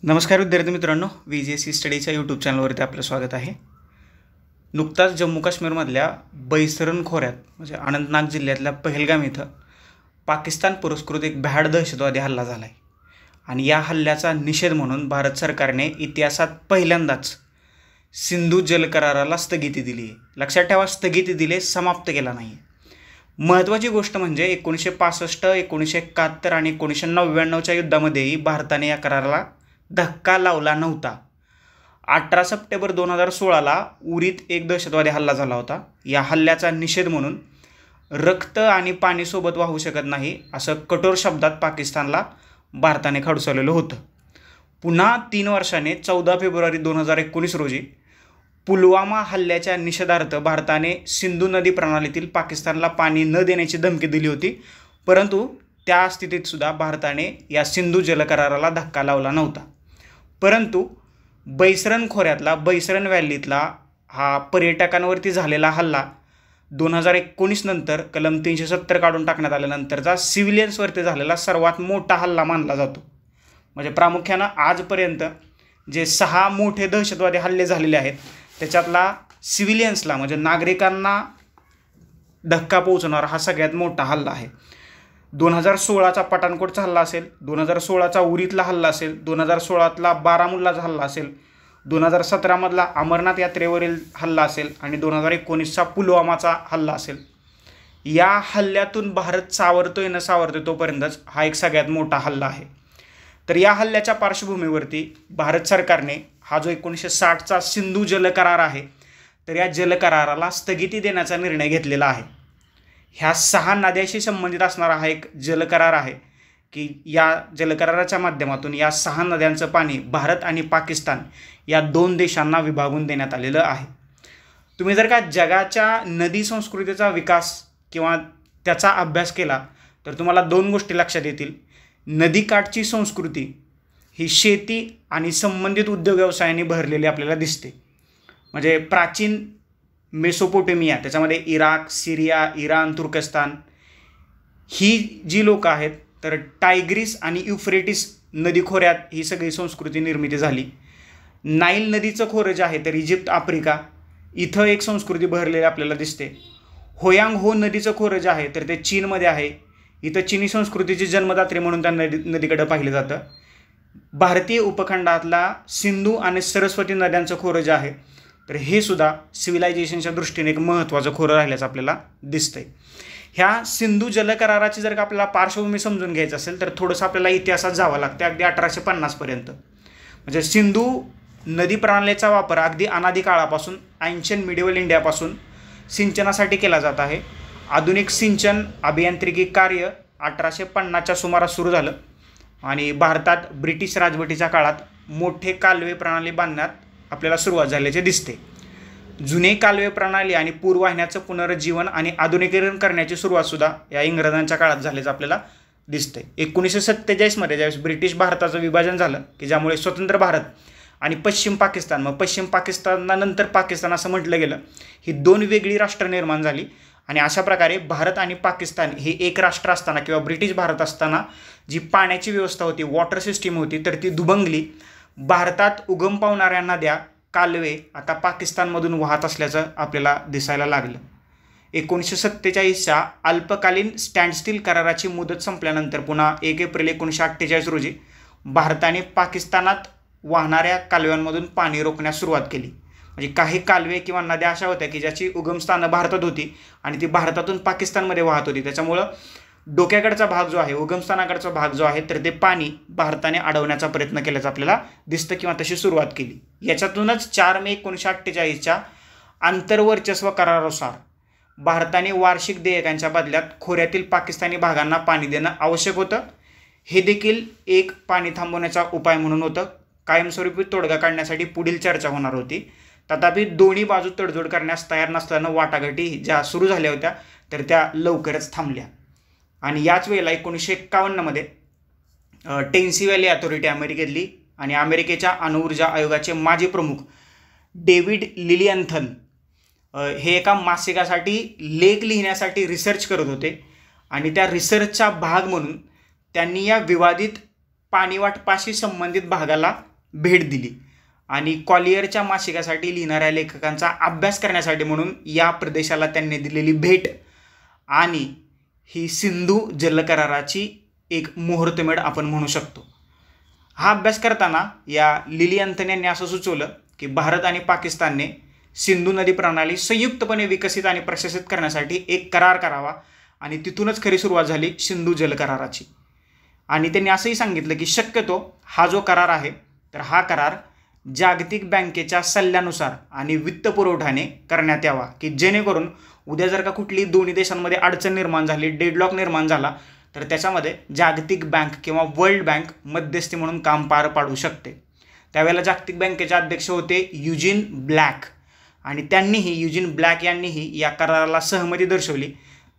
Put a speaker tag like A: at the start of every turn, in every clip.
A: नमस्कार विद्यार्थी मित्रांनो, VJC स्टडीच्या यूट्यूब चॅनलवरती आपलं स्वागत आहे. नुकताच जम्मू काश्मीरमधल्या बैसरन खोऱ्यात म्हणजे अनंतनाग जिल्ह्यातल्या पहलगाम इथं पाकिस्तान पुरस्कृत एक भ्याड दहशतवादी हल्ला झाला आहे आणि या हल्ल्याचा निषेध म्हणून भारत सरकारने इतिहासात पहिल्यांदाच सिंधू जल कराराला स्थगिती दिली आहे. लक्षात ठेवा, स्थगिती दिली, समाप्त केला नाही. महत्त्वाची गोष्ट म्हणजे 1965, 1971 आणि 1999च्या युद्धामध्येही भारताने या कराराला धक्का लावला नव्हता. 18 सप्टेंबर 2016ला उरीत एक दहशतवादी हल्ला झाला होता. या हल्ल्याचा निषेध म्हणून रक्त आणि पाणी सोबत वाहू शकत नाही असं कठोर शब्दात पाकिस्तानला भारताने खडसवलेलं होतं. पुन्हा 3 वर्षांनी 14 फेब्रुवारी 2019 रोजी पुलवामा हल्ल्याच्या निषेधार्थ भारताने सिंधू नदी प्रणालीतील पाकिस्तानला पाणी न देण्याची धमकी दिली होती. परंतु त्या स्थितीतसुद्धा भारताने या सिंधू जल कराराला धक्का लावला नव्हता. परंतु बैसरन खोऱ्यातला, बैसरन व्हॅलीतला हा पर्यटकांवरती झालेला हल्ला 2019 नंतर कलम 370 काढून टाकण्यात आल्यानंतरचा सिव्हिलियन्सवरती झालेला सर्वात मोठा हल्ला मानला जातो. म्हणजे प्रामुख्यानं आजपर्यंत जे 6 मोठे दहशतवादी हल्ले झालेले आहेत त्याच्यातला सिव्हिलियन्सला म्हणजे नागरिकांना धक्का पोहोचवणारा हा सगळ्यात मोठा हल्ला आहे. 2016चा पठाणकोटचा हल्ला असेल, 2016चा उरीतला हल्ला असेल, 2016तला बारामुल्लाचा हल्ला असेल, 2017मधला अमरनाथ यात्रेवरील हल्ला असेल आणि 2019चा पुलवामाचा हल्ला असेल. या हल्ल्यातून भारत सावरतोय न सावरतोय तोपर्यंतच हा एक सगळ्यात मोठा हल्ला आहे. तर या हल्ल्याच्या पार्श्वभूमीवरती भारत सरकारने हा जो 1960चा सिंधू जल करार आहे तर या जल कराराला स्थगिती देण्याचा निर्णय घेतलेला आहे. ह्या 6 नद्यांशी संबंधित असणारा हा एक जलकरार आहे की या जलकराराच्या माध्यमातून या 6 नद्यांचं पाणी भारत आणि पाकिस्तान या 2 देशांना विभागून देण्यात आलेलं आहे. तुम्ही जर का जगाच्या नदी संस्कृतीचा विकास किंवा त्याचा अभ्यास केला तर तुम्हाला 2 गोष्टी लक्षात येतील. नदीकाठची संस्कृती ही शेती आणि संबंधित उद्योग व्यवसायाने भरलेली आपल्याला दिसते. म्हणजे प्राचीन मेसोपोटेमिया, त्याच्यामध्ये इराक, सिरिया, इराण, तुर्कस्तान ही जी लोकं आहेत तर टायग्रिस आणि युफ्रेटिस नदी खोऱ्यात ही सगळी संस्कृती निर्मिती झाली. नाईल नदीचं खोरं जे आहे तर इजिप्त, आफ्रिका इथं एक संस्कृती भरलेली आपल्याला दिसते. होयांग हो नदीचं खोरं जे आहे तर ते चीनमध्ये आहे. इथं चीनी संस्कृतीची जन्मदात्री म्हणून त्या नदीकडं पाहिलं जातं. भारतीय उपखंडातला सिंधू आणि सरस्वती नद्यांचं खोरं जे आहे तर हे सुद्धा सिव्हिलायझेशनच्या दृष्टीने एक महत्त्वाचं खोरं राहिल्याचं आपल्याला दिसतंय. ह्या सिंधू जलकराराची जर का आपल्याला पार्श्वभूमी समजून घ्यायचं असेल तर थोडंसं आपल्याला इतिहासात जावं लागतं, अगदी 1850 पर्यंत. म्हणजे सिंधू नदी प्रणालीचा वापर अगदी अनादी काळापासून, एन्शियंट मिडिवल इंडियापासून सिंचनासाठी केला जात आहे. आधुनिक सिंचन अभियांत्रिकी कार्य 1850च्या सुमारास सुरू झालं आणि भारतात ब्रिटिश राजवटीच्या काळात मोठे कालवे प्रणाली बांधण्यात आपल्याला सुरुवात झाल्याचे दिसते. जुने कालवे प्रणाली आणि पूरवाहिन्याचं पुनरुज्जीवन आणि आधुनिकीकरण करण्याची सुरुवातसुद्धा या इंग्रजांच्या काळात झाल्याचं आपल्याला दिसतंय. 1947मध्ये ज्यावेळेस ब्रिटिश भारताचं विभाजन झालं की ज्यामुळे स्वतंत्र भारत आणि पश्चिम पाकिस्तान, मग पश्चिम पाकिस्तानानंतर पाकिस्तान असं म्हटलं गेलं, ही 2 वेगळी राष्ट्र निर्माण झाली. आणि अशा प्रकारे भारत आणि पाकिस्तान हे एक राष्ट्र असताना किंवा ब्रिटिश भारत असताना जी पाण्याची व्यवस्था होती, वॉटर सिस्टीम होती तर ती दुभंगली. भारतात उगम पावणाऱ्या नद्या, कालवे आता पाकिस्तानमधून वाहत असल्याचं आपल्याला दिसायला लागलं. 1947च्या अल्पकालीन स्टँडस्टिल कराराची मुदत संपल्यानंतर पुन्हा 1 एप्रिल 1948 रोजी भारताने पाकिस्तानात वाहणाऱ्या कालव्यांमधून पाणी रोखण्यास सुरुवात केली. म्हणजे काही कालवे किंवा नद्या अशा होत्या की ज्याची उगमस्थानं भारतात होती आणि ती भारतातून पाकिस्तानमध्ये वाहत होती. त्याच्यामुळं डोक्याकडचा भाग जो आहे, उगमस्थानाकडचा भाग जो आहे तर ते पाणी भारताने अडवण्याचा प्रयत्न केल्याचं आपल्याला दिसतं किंवा तशी सुरुवात केली. याच्यातूनच 4 मे 1948च्या आंतरवर्चस्व करारानुसार भारताने वार्षिक देयकांच्या बदल्यात खोऱ्यातील पाकिस्तानी भागांना पाणी देणं आवश्यक होतं. हे देखील एक पाणी थांबवण्याचा उपाय म्हणून होतं. कायमस्वरूपी तोडगा काढण्यासाठी पुढील चर्चा होणार होती. तथापि दोन्ही बाजू तडजोड करण्यास तयार नसल्यानं वाटाघाटी ज्या सुरू झाल्या होत्या तर त्या लवकरच थांबल्या. आणि याच वेळेला 1951मध्ये टेन्सी व्हॅली अथॉरिटी अमेरिकेतली आणि अमेरिकेच्या अणुऊर्जा आयोगाचे माजी प्रमुख डेव्हिड लिलियन्थन हे एका मासिकासाठी लेख लिहिण्यासाठी रिसर्च करत होते आणि त्या रिसर्चचा भाग म्हणून त्यांनी या विवादित पाणीवाटपाशी संबंधित भागाला भेट दिली आणि कॉलियरच्या मासिकासाठी लिहिणाऱ्या लेखकांचा अभ्यास करण्यासाठी म्हणून या प्रदेशाला त्यांनी दिलेली भेट आणि ही सिंधू जलकराराची एक मुहूर्तमेढ आपण म्हणू शकतो. हा अभ्यास करताना या लिली अँथनी यांनी असं सुचवलं की भारत आणि पाकिस्तानने सिंधू नदी प्रणाली संयुक्तपणे विकसित आणि प्रशासित करण्यासाठी एक करार करावा आणि तिथूनच खरी सुरुवात झाली सिंधू जलकराराची. आणि त्यांनी असंही सांगितलं की शक्यतो हा जो करार आहे तर हा करार जागतिक बँकेच्या सल्ल्यानुसार आणि वित्तपुरवठ्याने करण्यात यावा की जेणेकरून उद्या जर का कुठली दोन्ही देशांमध्ये अडचण निर्माण झाली, डेडलॉक निर्माण झाला तर त्याच्यामध्ये जागतिक बँक किंवा वर्ल्ड बँक मध्यस्थी म्हणून काम पार पाडू शकते. त्यावेळेला जागतिक बँकेचे अध्यक्ष होते युजिन ब्लॅक आणि युजिन ब्लॅक यांनीही या कराराला सहमती दर्शवली.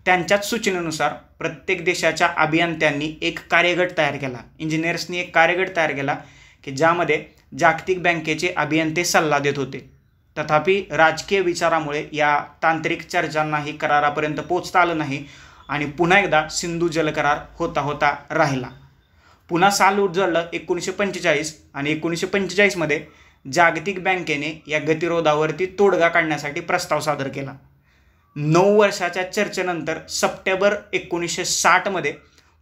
A: त्यांच्याच सूचनेनुसार प्रत्येक देशाच्या अभियंत्यांनी एक कार्यगट तयार केला, इंजिनियर्सनी एक कार्यगट तयार केला की ज्यामध्ये जागतिक बँकेचे अभियंते सल्ला देत होते. तथापि राजकीय विचारामुळे या तांत्रिक चर्चांनाही करारापर्यंत पोहोचता आलं नाही आणि पुन्हा एकदा सिंधू जलकरार होता होता राहिला. पुन्हा साल उजळलं 1945 आणि 1945मध्ये जागतिक बँकेने या गतिरोधावरती तोडगा काढण्यासाठी प्रस्ताव सादर केला. 9 वर्षाच्या चर्चेनंतर सप्टेंबर 1960मध्ये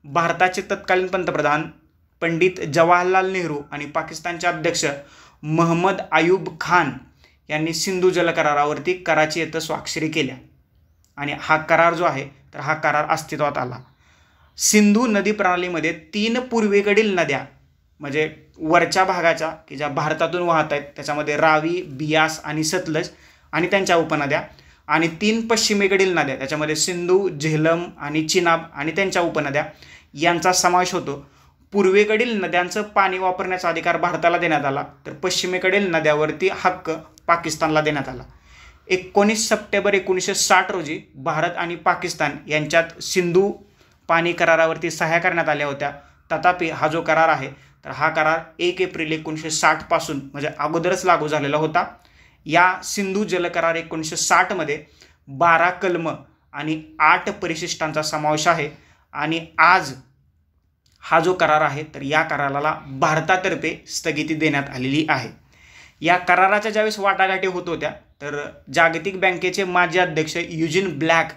A: भारताचे तत्कालीन पंतप्रधान पंडित जवाहरलाल नेहरू आणि पाकिस्तानचे अध्यक्ष महम्मद अयूब खान यांनी सिंधू जलकरारावरती कराची येथे स्वाक्षरी केल्या आणि हा करार जो आहे तर हा करार अस्तित्वात आला. सिंधू नदी प्रणालीमध्ये 3 पूर्वेकडील नद्या म्हणजे वरच्या भागाच्या की ज्या भारतातून वाहत आहेत त्याच्यामध्ये रावी, बियास आणि सतलज आणि त्यांच्या उपनद्या आणि 3 पश्चिमेकडील नद्या त्याच्यामध्ये सिंधू, झेलम आणि चिनाब आणि त्यांच्या उपनद्या यांचा समावेश होतो. पूर्वेकडील नद्यांचं पाणी वापरण्याचा अधिकार भारताला देण्यात आला तर पश्चिमेकडील नद्यावरती हक्क पाकिस्तानला देण्यात आला. 19 सप्टेंबर 1960 रोजी भारत आणि पाकिस्तान यांच्यात सिंधू पाणी करारावरती सह्या करण्यात आल्या होत्या. तथापि हा जो करार आहे तर हा करार 1 एप्रिल 1960 पासून म्हणजे अगोदरच लागू झालेला होता. या सिंधू जलकरार 1960मध्ये 12 कलम आणि 8 परिशिष्टांचा समावेश आहे आणि आज हा जो करार आहे तर या कराराला भारतातर्फे स्थगिती देण्यात आलेली आहे. या कराराच्या ज्यावेळेस वाटाघाटी होत होत्या तर जागतिक बँकेचे माजी अध्यक्ष युजिन ब्लॅक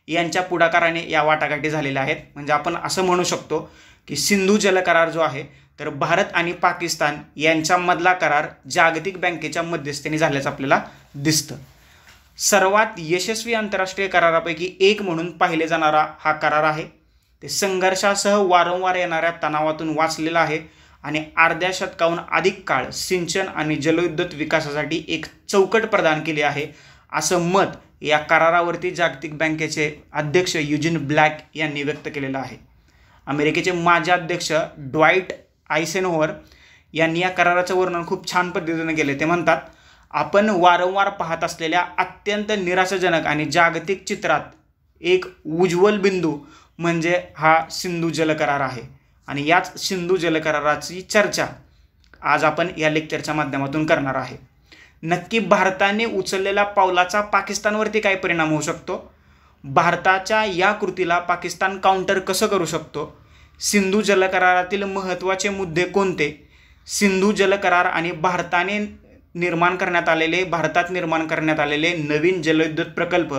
A: यांच्या पुढाकाराने या वाटाघाटी झालेल्या आहेत. म्हणजे आपण असं म्हणू शकतो की सिंधू जलकरार जो आहे तर भारत आणि पाकिस्तान यांच्यामधला करार जागतिक बँकेच्या मध्यस्थीने झाल्याचं आपल्याला दिसतं. सर्वात यशस्वी आंतरराष्ट्रीय करारापैकी एक म्हणून पाहिले जाणारा हा करार आहे. ते संघर्षासह वारंवार येणाऱ्या तणावातून वाचलेला आहे आणि अर्ध्या शतकाहून अधिक काळ सिंचन आणि जलविद्युत विकासासाठी एक चौकट प्रदान केली आहे असं मत या करारावरती जागतिक बँकेचे अध्यक्ष युजिन ब्लॅक यांनी व्यक्त केलेलं आहे. अमेरिकेचे माजी अध्यक्ष ड्वाईट आयसेनहोवर यांनी या कराराचं वर्णन खूप छान पद्धतीने केले. ते म्हणतात, आपण वारंवार पाहत असलेल्या अत्यंत निराशाजनक आणि जागतिक चित्रात एक उज्ज्वल बिंदू म्हणजे हा सिंधू जलकरार आहे आणि याच सिंधू जलकराराची चर्चा आज आपण या लेक्चरच्या माध्यमातून करणार आहे. नक्की भारताने उचललेल्या पावलाचा पाकिस्तानवरती काय परिणाम होऊ शकतो, भारताच्या या कृतीला पाकिस्तान काउंटर कसं करू शकतो, सिंधू जलकरारातील महत्त्वाचे मुद्दे कोणते, सिंधू जलकरार आणि भारतात निर्माण करण्यात आलेले नवीन जलविद्युत प्रकल्प,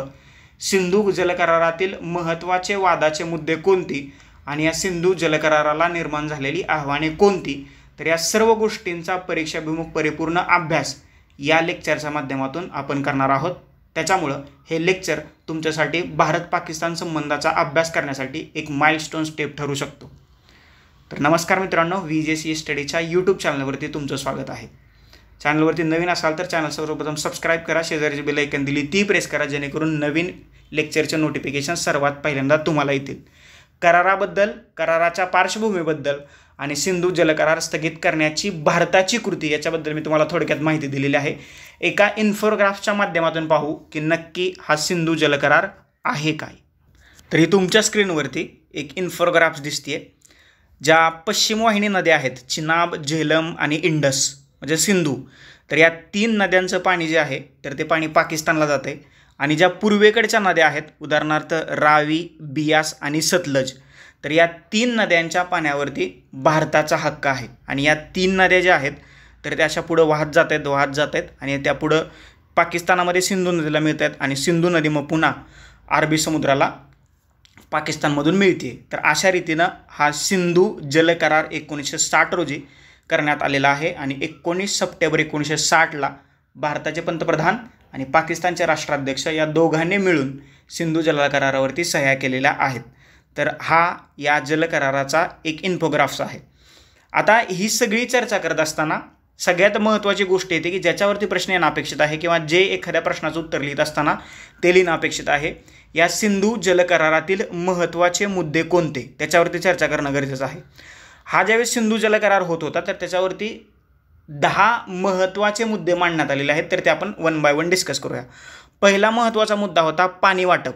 A: सिंधू जलकरारातील महत्त्वाचे वादाचे मुद्दे कोणती आणि या सिंधू जलकराराला निर्माण झालेली आव्हाने कोणती. तर या सर्व गोष्टींचा परीक्षाभिमुख परिपूर्ण अभ्यास या लेक्चरच्या माध्यमातून आपण करणार आहोत. त्याच्यामुळं हे लेक्चर तुमच्यासाठी भारत पाकिस्तान संबंधाचा अभ्यास करण्यासाठी एक माइलस्टोन स्टेप ठरू शकतो. तर नमस्कार मित्रांनो, VJC स्टडीच्या यूट्यूब चॅनलवरती तुमचं स्वागत आहे. चॅनलवरती नवीन असाल तर चॅनल सर्वप्रथम सबस्क्राईब करा, शेजारची बेल आयकन दिली ती प्रेस करा जेणेकरून नवीन लेक्चरचे नोटिफिकेशन सर्वात पहिल्यांदा तुम्हाला येतील. कराराबद्दल, कराराच्या पार्श्वभूमीबद्दल आणि सिंधू जलकरार स्थगित करण्याची भारताची कृती याच्याबद्दल मी तुम्हाला थोडक्यात माहिती दिलेली आहे. एका इन्फोग्राफच्या माध्यमातून पाहू की नक्की हा सिंधू जलकरार आहे काय. तर ही तुमच्या स्क्रीनवरती एक इन्फोग्राफ दिसते. ज्या पश्चिम वाहिनी नद्या आहेत चिनाब, झेलम आणि इंडस म्हणजे सिंधू, तर या 3 नद्यांचं पाणी जे आहे तर ते पाणी पाकिस्तानला जाते आणि ज्या पूर्वेकडच्या नद्या आहेत उदाहरणार्थ रावी, बियास आणि सतलज, तर या 3 नद्यांच्या पाण्यावरती भारताचा हक्क आहे आणि या 3 नद्या ज्या आहेत तर त्या अशा पुढं वाहत जात आहेत आणि त्या पुढं पाकिस्तानामध्ये सिंधू नदीला मिळत आहेत आणि सिंधू नदी मग पुन्हा अरबी समुद्राला पाकिस्तानमधून मिळते. तर अशा रीतीनं हा सिंधू जल करार 1960 रोजी करण्यात आलेला आहे आणि 19 सप्टेंबर 1960ला भारताचे पंतप्रधान आणि पाकिस्तानचे राष्ट्राध्यक्ष या दोघांनी मिळून सिंधू जल करारावरती सह्या केलेल्या आहेत. तर हा या जल कराराचा एक इन्फोग्राफ्स आहे. आता ही सगळी चर्चा करत असताना सगळ्यात महत्त्वाची गोष्ट येते की ज्याच्यावरती प्रश्न येणं अपेक्षित आहे किंवा जे एखाद्या प्रश्नाचं उत्तर लिहित असताना ते लिहिणं अपेक्षित आहे. या सिंधू जल करारातील महत्त्वाचे मुद्दे कोणते त्याच्यावरती चर्चा करणं गरजेचं आहे. हा ज्यावेळेस सिंधू जल करार होत होता तर त्याच्यावरती 10 महत्त्वाचे मुद्दे मांडण्यात आलेले आहेत. तर ते आपण 1 बाय 1 डिस्कस करूया. पहिला महत्त्वाचा मुद्दा होता पाणी वाटप,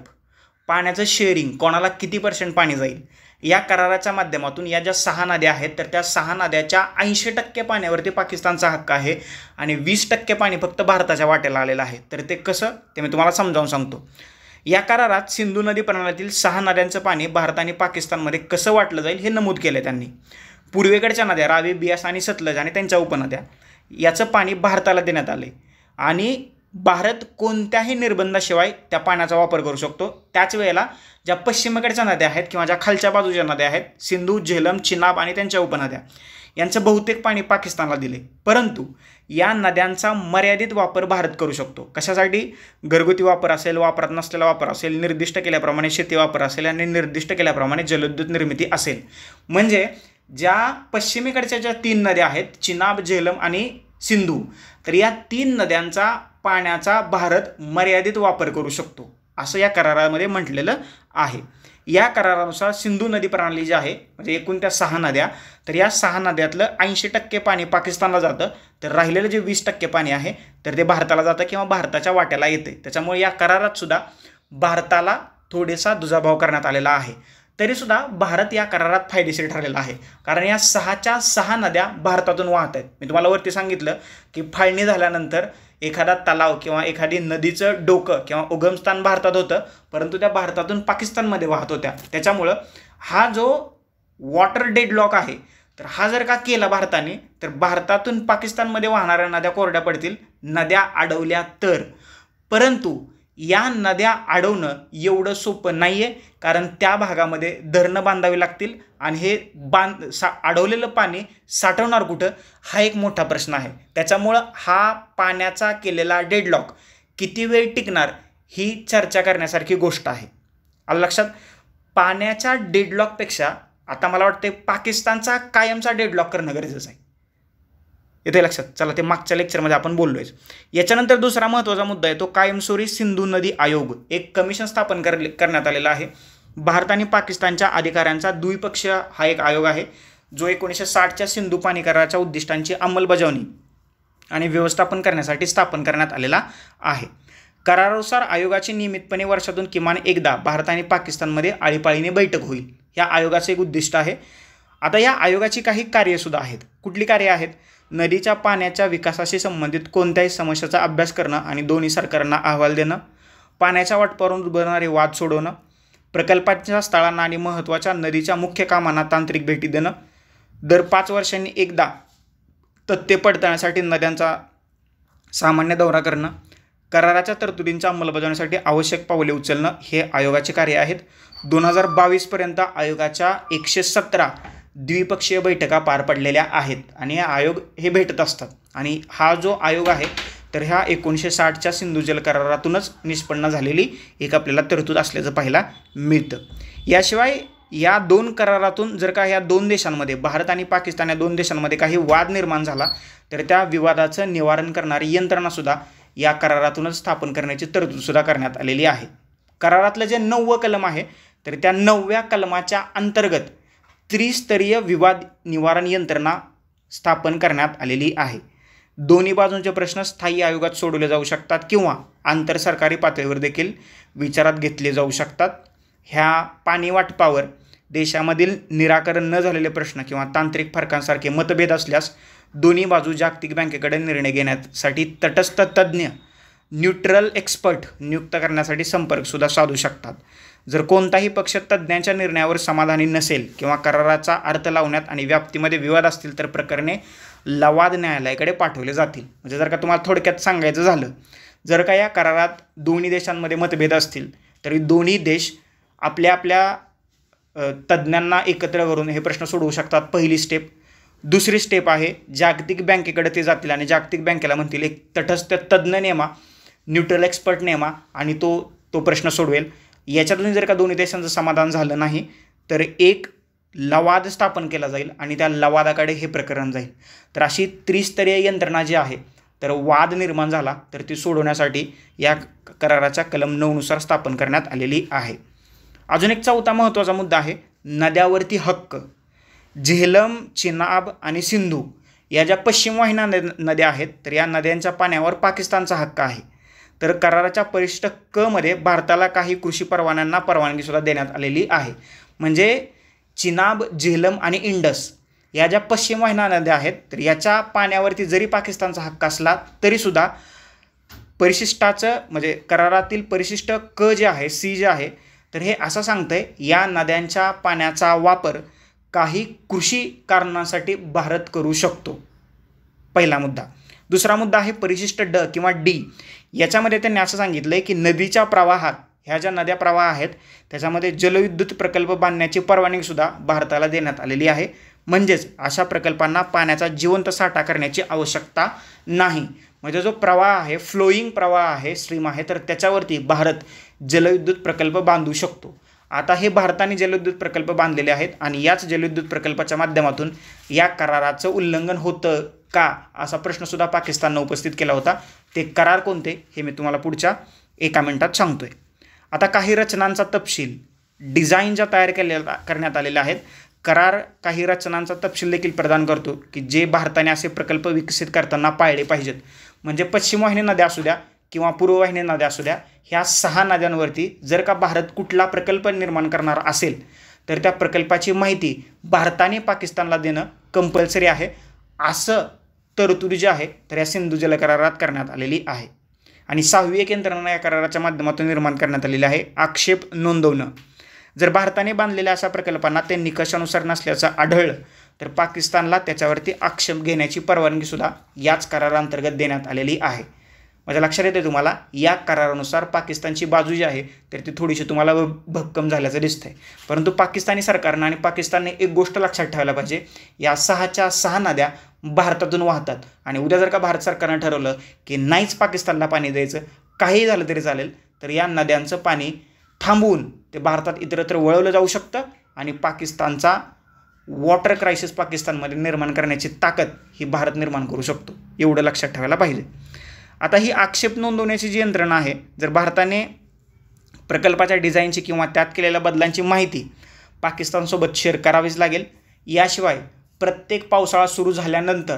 A: पाण्याचं शेअरिंग, कोणाला किती % पाणी जाईल. या कराराच्या माध्यमातून या ज्या 6 नद्या आहेत तर त्या 6 नद्याच्या 80% पाण्यावरती पाकिस्तानचा हक्क आहे आणि 20% पाणी फक्त भारताच्या वाट्याला आलेलं आहे. तर ते कसं ते मी तुम्हाला समजावून सांगतो. या करारात सिंधू नदी प्रणालीतील 6 नद्यांचं पाणी भारत आणि पाकिस्तानमध्ये कसं वाटलं जाईल हे नमूद केलं त्यांनी. पूर्वेकडच्या नद्या रावी, बियास आणि सतलज आणि त्यांच्या उपनद्या याचं पाणी भारताला देण्यात आले आणि भारत कोणत्याही निर्बंधाशिवाय त्या पाण्याचा वापर करू शकतो. त्याच वेळेला ज्या पश्चिमेकडच्या नद्या आहेत किंवा ज्या खालच्या बाजूच्या नद्या आहेत सिंधू, झेलम, चिनाब आणि त्यांच्या उपनद्या यांचं बहुतेक पाणी पाकिस्तानला दिले. परंतु या नद्यांचा मर्यादित वापर भारत करू शकतो. कशासाठी? घरगुती वापर असेल, वापरात नसलेला वापर असेल, निर्दिष्ट केल्याप्रमाणे शेती वापर असेल आणि निर्दिष्ट केल्याप्रमाणे जलविद्युत निर्मिती असेल. म्हणजे ज्या पश्चिमेकडच्या ज्या 3 नद्या आहेत चिनाब, झेलम आणि सिंधू तर या 3 नद्यांचा पाण्याचा भारत मर्यादित वापर करू शकतो असं या करारामध्ये म्हटलेलं आहे. या करारानुसार सिंधू नदी प्रणाली जी आहे म्हणजे एकूण त्या 6 नद्या तर या 6 नद्यातलं 80% पाणी पाकिस्तानला जातं. तर राहिलेलं जे 20% पाणी आहे तर ते भारताला जातं किंवा भारताच्या वाट्याला येते. त्याच्यामुळे या करारात सुद्धा भारताला थोडासा दुजाभाव करण्यात आलेला आहे. तरीसुद्धा भारत या करारात फायदेशीर ठरलेला आहे कारण या 6च्या 6 नद्या भारतातून वाहत आहेत. मी तुम्हाला वरती सांगितलं की फाळणी झाल्यानंतर एखादा तलाव किंवा एखादी नदीचं डोकं किंवा उगमस्थान भारतात होतं परंतु त्या भारतातून पाकिस्तानमध्ये वाहत होत्या. त्याच्यामुळं हा जो वॉटर डेडलॉक आहे तर हा जर का केला भारताने तर भारतातून पाकिस्तानमध्ये वाहणाऱ्या नद्या कोरड्या पडतील, नद्या अडवल्या तर. परंतु या नद्या अडवणं एवढं सोपं नाही आहे कारण त्या भागामध्ये धरणं बांधावी लागतील आणि हे अडवलेलं पाणी साठवणार कुठं हा एक मोठा प्रश्न आहे. त्याच्यामुळं हा पाण्याचा केलेला डेडलॉक किती वेळ टिकणार ही चर्चा करण्यासारखी गोष्ट आहे. आलं लक्षात? पाण्याच्या डेडलॉकपेक्षा आता मला वाटते पाकिस्तानचा कायमचा डेडलॉक करणं गरजेचं आहे. येते लक्षात? चला ते मागच्या लेक्चरमध्ये आपण बोललोय. याच्यानंतर दुसरा महत्त्वाचा मुद्दा आहे तो कायमस्वरूपी सिंधू नदी आयोग. एक कमिशन स्थापन करण्यात आलेला आहे. भारत आणि पाकिस्तानच्या अधिकाऱ्यांचा द्विपक्षीय हा एक आयोग आहे जो 1960च्या सिंधू पाणी कराराच्या उद्दिष्टांची अंमलबजावणी आणि व्यवस्थापन करण्यासाठी स्थापन करण्यात आलेला आहे. करारानुसार आयोगाची नियमितपणे वर्षातून किमान एकदा भारत आणि पाकिस्तानमध्ये आळीपाळीने बैठक होईल. या आयोगाचे एक उद्दिष्ट आहे. आता या आयोगाची काही कार्यसुद्धा आहेत. कुठली कार्य आहेत? नदीच्या पाण्याच्या विकासाशी संबंधित कोणत्याही समस्याचा अभ्यास करणं आणि दोन्ही सरकारांना अहवाल देणं, पाण्याच्या वाटपावरून उद्भवणारे वाद सोडवणं, प्रकल्पाच्या स्थळांना आणि महत्त्वाच्या नदीच्या मुख्य कामांना तांत्रिक भेटी देणं, दर 5 वर्षांनी एकदा तथ्य पडताळण्यासाठी नद्यांचा सामान्य दौरा करणं, कराराच्या तरतुदींच्या अंमलबजावणीसाठी आवश्यक पावले उचलणं हे आयोगाचे कार्य आहेत. 2022 पर्यंत आयोगाच्या 117 द्विपक्षीय बैठका पार पडलेल्या आहेत आणि हा आयोग हे भेटत असतात. आणि हा जो आयोग आहे तर ह्या 1960च्या सिंधू जल करारातूनच निष्पन्न झालेली एक आपल्याला तरतूद असल्याचं पाहायला मिळतं. याशिवाय या 2 करारातून जर का या 2 देशांमध्ये भारत आणि पाकिस्तान या 2 देशांमध्ये काही वाद निर्माण झाला तर त्या विवादाचं निवारण करणारी यंत्रणासुद्धा या करारातूनच स्थापन करण्याची तरतूदसुद्धा करण्यात आलेली आहे. करारातलं जे 9वं कलम आहे तर त्या 9व्या कलमाच्या अंतर्गत त्रिस्तरीय विवाद निवारण यंत्रणा स्थापन करण्यात आलेली आहे. दोन्ही बाजूंचे प्रश्न स्थायी आयोगात सोडवले जाऊ शकतात किंवा आंतरसरकारी पातळीवर देखील विचारात घेतले जाऊ शकतात. ह्या पाणी वाटपावर देशामधील निराकरण न झालेले प्रश्न किंवा तांत्रिक फरकांसारखे मतभेद असल्यास दोन्ही बाजू जागतिक बँकेकडे निर्णय घेण्यासाठी तटस्थ तज्ज्ञ न्यूट्रल एक्सपर्ट नियुक्त करण्यासाठी संपर्कसुद्धा साधू शकतात. जर कोणताही पक्ष तज्ज्ञांच्या निर्णयावर समाधानी नसेल किंवा कराराचा अर्थ लावण्यात आणि व्याप्तीमध्ये विवाद असतील तर प्रकरणे लवाद न्यायालयाकडे पाठवले जातील. म्हणजे जर का तुम्हाला थोडक्यात सांगायचं झालं, जर का या करारात दोन्ही देशांमध्ये मतभेद असतील तरी दोन्ही देश आपल्या आपल्या तज्ज्ञांना एकत्र करून हे प्रश्न सोडवू शकतात. पहिली स्टेप. दुसरी स्टेप आहे जागतिक बँकेकडे ते जातील आणि जागतिक बँकेला म्हणतील एक तटस्थ तज्ज्ञ नेमा, न्यूट्रल एक्सपर्ट नेमा आणि तो प्रश्न सोडवेल. याच्यातून जर का दोन्ही देशांचं समाधान झालं नाही तर एक लवाद स्थापन केला जाईल आणि त्या लवादाकडे हे प्रकरण जाईल. तर अशी त्रिस्तरीय यंत्रणा जी आहे, तर वाद निर्माण झाला तर ती सोडवण्यासाठी या कराराच्या कलम 9 नुसार स्थापन करण्यात आलेली आहे. अजून एक चौथा महत्त्वाचा मुद्दा आहे नद्यावरती हक्क. झेलम, चिनाब आणि सिंधू या ज्या पश्चिम वाहिन्या नद्या आहेत तर या नद्यांच्या पाण्यावर पाकिस्तानचा हक्क आहे. तर कराराच्या परिशिष्ट क मध्ये भारताला काही कृषी परवान्यांना परवानगीसुद्धा देण्यात आलेली आहे. म्हणजे चिनाब, झेलम आणि इंडस या ज्या पश्चिम वाहिन्या नद्या आहेत तर याच्या पाण्यावरती जरी पाकिस्तानचा हक्क असला तरीसुद्धा परिशिष्टाचं म्हणजे करारातील परिशिष्ट क जे आहे, सी जे आहे, तर हे असं सांगतंय या नद्यांच्या पाण्याचा वापर काही कृषी कारणांसाठी भारत करू शकतो. पहिला मुद्दा. दुसरा मुद्दा आहे परिशिष्ट ड किंवा डी. याच्यामध्ये त्यांनी असं सांगितलं आहे की नदीच्या प्रवाहात ह्या ज्या नद्या प्रवाह आहेत त्याच्यामध्ये जलविद्युत प्रकल्प बांधण्याची परवानगीसुद्धा भारताला देण्यात आलेली आहे. म्हणजेच अशा प्रकल्पांना पाण्याचा जिवंत साठा करण्याची आवश्यकता नाही. म्हणजे जो प्रवाह आहे, फ्लोईंग प्रवाह आहे, स्ट्रीम आहे, तर त्याच्यावरती भारत जलविद्युत प्रकल्प बांधू शकतो. आता हे भारताने जलविद्युत प्रकल्प बांधलेले आहेत आणि याच जलविद्युत प्रकल्पाच्या माध्यमातून या कराराचं उल्लंघन होतं का असा प्रश्नसुद्धा पाकिस्ताननं उपस्थित केला होता. ते करार कोणते हे मी तुम्हाला पुढच्या 1 मिनिटात सांगतोय. आता काही रचनांचा तपशील, डिझाईन ज्या तयार करण्यात आलेल्या आहेत. करार काही रचनांचा तपशील देखील प्रदान करतो की जे भारताने असे प्रकल्प विकसित करताना पाळले पाहिजेत. म्हणजे पश्चिम वाहिनी नद्या असू द्या किंवा पूर्व वाहिनी नद्या असू द्या, ह्या 6 नद्यांवरती जर का भारत कुठला प्रकल्प निर्माण करणार असेल तर त्या प्रकल्पाची माहिती भारताने पाकिस्तानला देणं कंपल्सरी आहे. असं तरतुदी जी आहे तर या सिंधू जल करारात करण्यात आलेली आहे. आणि 6वी एक यंत्रणा या कराराच्या माध्यमातून निर्माण करण्यात आलेली आहे आक्षेप नोंदवणं. जर भारताने बांधलेल्या अशा प्रकल्पांना ते निकषानुसार नसल्याचं आढळलं तर पाकिस्तानला त्याच्यावरती आक्षेप घेण्याची परवानगीसुद्धा याच कराराअंतर्गत देण्यात आलेली आहे. माझ्या लक्षात येते तुम्हाला या करारानुसार पाकिस्तानची बाजू जी आहे तर ती थोडीशी तुम्हाला भक्कम झाल्याचं दिसतंय. परंतु पाकिस्तानी सरकारनं आणि पाकिस्तानने एक गोष्ट लक्षात ठेवायला पाहिजे, या 6च्या 6 नद्या भारतातून वाहतात आणि उद्या जर का भारत सरकारनं ठरवलं की नाहीच पाकिस्तानला पाणी द्यायचं, काहीही झालं तरी चालेल, तर या नद्यांचं पाणी थांबवून ते भारतात इतरत्र वळवलं जाऊ शकतं आणि पाकिस्तानचा वॉटर क्रायसिस पाकिस्तानमध्ये निर्माण करण्याची ताकद ही भारत निर्माण करू शकतो. एवढं लक्षात ठेवायला पाहिजे. आता ही आक्षेप नोंदवण्याची जी यंत्रणा आहे, जर भारताने प्रकल्पाच्या डिझाईनची किंवा त्यात केलेल्या बदलांची माहिती पाकिस्तानसोबत शेअर करावीच लागेल. याशिवाय प्रत्येक पावसाळा सुरू झाल्यानंतर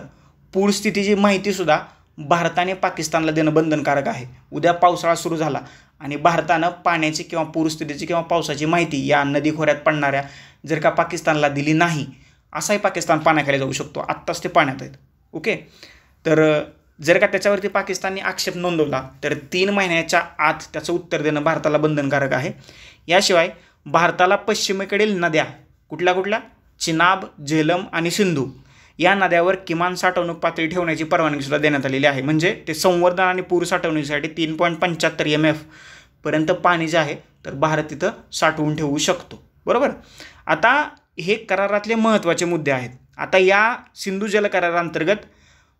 A: पूरस्थितीची माहितीसुद्धा भारताने पाकिस्तानला देणं बंधनकारक आहे. उद्या पावसाळा सुरू झाला आणि भारतानं पाण्याची किंवा पूरस्थितीची किंवा पावसाची माहिती या नदी खोऱ्यात पडणाऱ्या जर का पाकिस्तानला दिली नाही, असाही पाकिस्तान पाण्याखाली जाऊ शकतो. आत्ताच ते पाण्यात आहेत. ओके. तर जर का त्याच्यावरती पाकिस्तानने आक्षेप नोंदवला तर 3 महिन्याच्या आत त्याचं उत्तर देणं भारताला बंधनकारक आहे. याशिवाय भारताला पश्चिमेकडील नद्या कुठल्या कुठल्या, चिनाब, झेलम आणि सिंधू या नद्यावर किमान साठवणूक पातळी ठेवण्याची परवानगीसुद्धा देण्यात आलेली आहे. म्हणजे ते संवर्धन आणि पूर साठवणुकीसाठी 3.75 MF पर्यंत पाणी जे आहे तर भारत तिथं साठवून ठेवू शकतो. बरोबर. आता हे करारातले महत्त्वाचे मुद्दे आहेत. आता या सिंधू जल कराराअंतर्गत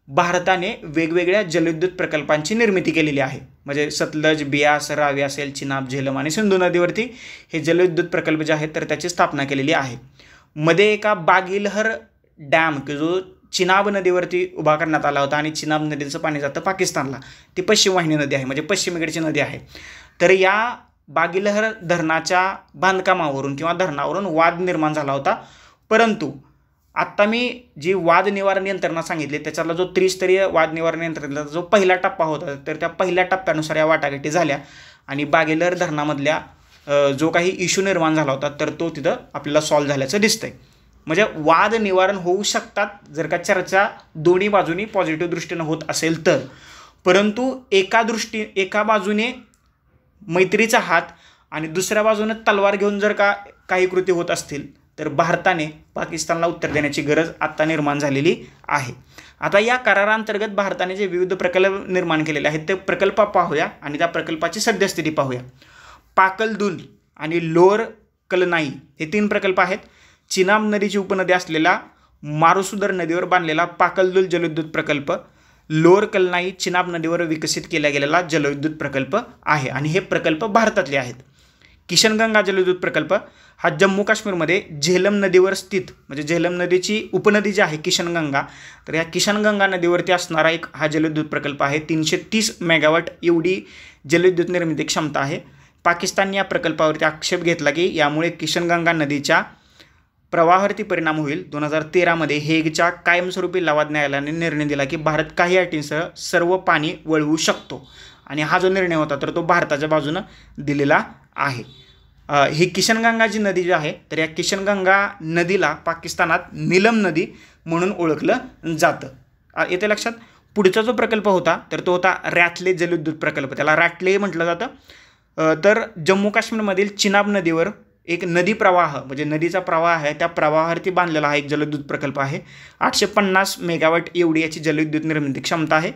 A: भारताने वेगवेगळ्या जलविद्युत प्रकल्पांची निर्मिती केलेली आहे. म्हणजे सतलज, बियास, रावी असेल, चिनाब, झेलम आणि सिंधू नदीवरती हे जलविद्युत प्रकल्प जे आहेत तर त्याची स्थापना केलेली आहे. मध्ये एका बागिलहर डॅम की जो चिनाब नदीवरती उभा करण्यात आला होता आणि चिनाब नदीचं पाणी जातं पाकिस्तानला. ती पश्चिम वाहिनी नदी आहे, म्हणजे पश्चिमेकडची नदी आहे. तर या बागिलहर धरणाच्या बांधकामावरून किंवा धरणावरून वाद निर्माण झाला होता. परंतु आत्ता मी जी वाद निवारण यंत्रणा सांगितली त्याच्यातला जो त्रिस्तरीय वाद निवारण यंत्रणेचा जो पहिला टप्पा होता तर त्या पहिल्या टप्प्यानुसार या वाटाघाटी झाल्या आणि बागेलहर धरणामधल्या जो काही इश्यू निर्माण झाला होता तर तो तिथं आपल्याला सॉल्व्ह झाल्याचं दिसतंय. म्हणजे वाद निवारण होऊ शकतात जर का चर्चा दोन्ही बाजूनी पॉझिटिव्ह दृष्टीनं होत असेल तर. परंतु एका बाजूने मैत्रीचा हात आणि दुसऱ्या बाजूने तलवार घेऊन जर का काही कृती होत असतील तर भारताने पाकिस्तानला उत्तर देण्याची गरज आत्ता निर्माण झालेली आहे. आता या करारांतर्गत भारताने जे विविध प्रकल्प निर्माण केलेले आहेत ते प्रकल्प पाहूया आणि त्या प्रकल्पाची सद्यस्थिती पाहूया. पाकलदुल आणि लोअर कलनाई हे 3 प्रकल्प आहेत. चिनाब नदीची उपनदी असलेला मारुसुदर नदीवर बांधलेला पाकलदुल जलविद्युत प्रकल्प, लोअर कलनाई चिनाब नदीवर विकसित केला गेलेला जलविद्युत प्रकल्प आहे आणि हे प्रकल्प भारतातले आहेत. किशनगंगा जलविद्युत प्रकल्प हा जम्मू काश्मीरमध्ये झेलम नदीवर स्थित, म्हणजे झेलम नदीची उपनदी जी आहे किशनगंगा, तर या किशनगंगा नदीवरती असणारा एक हा जलविद्युत प्रकल्प आहे. 330 मेगावॉट एवढी जलविद्युत निर्मिती क्षमता आहे. पाकिस्तानने या प्रकल्पावरती आक्षेप घेतला की यामुळे किशनगंगा नदीच्या प्रवाहावरती परिणाम होईल. 2013मध्ये हेगच्या कायमस्वरूपी लवाद न्यायालयाने निर्णय दिला की भारत काही अटींसह सर्व पाणी वळवू शकतो आणि हा जो निर्णय होता तर तो भारताच्या बाजूनं दिलेला आहे. ही किशनगंगा जी नदी जी आहे तर या किशनगंगा नदीला पाकिस्तानात नीलम नदी म्हणून ओळखलं जातं. येते लक्षात. पुढचा जो प्रकल्प होता तर तो होता रॅटले जलविद्युत प्रकल्प, त्याला रॅटले म्हटलं जातं. तर जम्मू काश्मीरमधील चिनाब नदीवर एक नदी प्रवाह, म्हणजे नदीचा प्रवाह आहे त्या प्रवाहावरती बांधलेला हा एक जलविद्युत प्रकल्प आहे. 850 मेगावॉट एवढी याची जलविद्युत निर्मिती क्षमता आहे.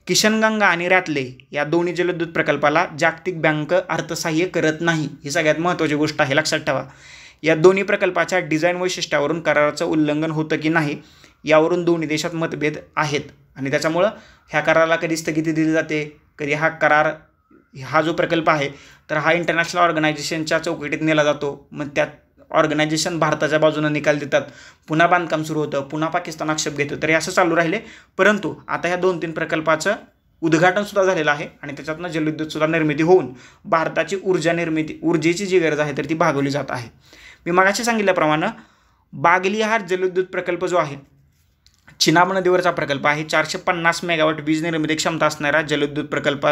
A: किशनगंगा आणि रॅटले या दोन्ही जलविद्युत प्रकल्पाला जागतिक बँक अर्थसहाय्य करत नाही, ही सगळ्यात महत्त्वाची गोष्ट आहे, लक्षात ठेवा. या दोन्ही प्रकल्पाच्या डिझाईन वैशिष्ट्यावरून कराराचं उल्लंघन होतं की नाही यावरून दोन्ही देशात मतभेद आहेत आणि त्याच्यामुळं ह्या कराराला कधी स्थगिती दिली जाते, कधी हा जो प्रकल्प आहे तर हा इंटरनॅशनल ऑर्गनायझेशनच्या चौकटीत नेला जातो. मग त्यात ऑर्गनायझेशन भारताच्या बाजूनं निकाल देतात, पुन्हा बांधकाम सुरू होतं, पुन्हा पाकिस्तान आक्षेप घेतो. तर हे असं चालू राहिले. परंतु आता ह्या 2-3 प्रकल्पाचं उद्घाटनसुद्धा झालेलं आहे आणि त्याच्यातनं जलविद्युतसुद्धा निर्मिती होऊन भारताची ऊर्जेची जी गरज आहे तर ती भागवली जात आहे. मी मगाशी सांगितल्याप्रमाणे बागलिहार जलविद्युत प्रकल्प जो आहे चिनाब नदीवरचा प्रकल्प आहे. 450 मेगावॉट वीज निर्मिती क्षमता असणारा जलविद्युत प्रकल्प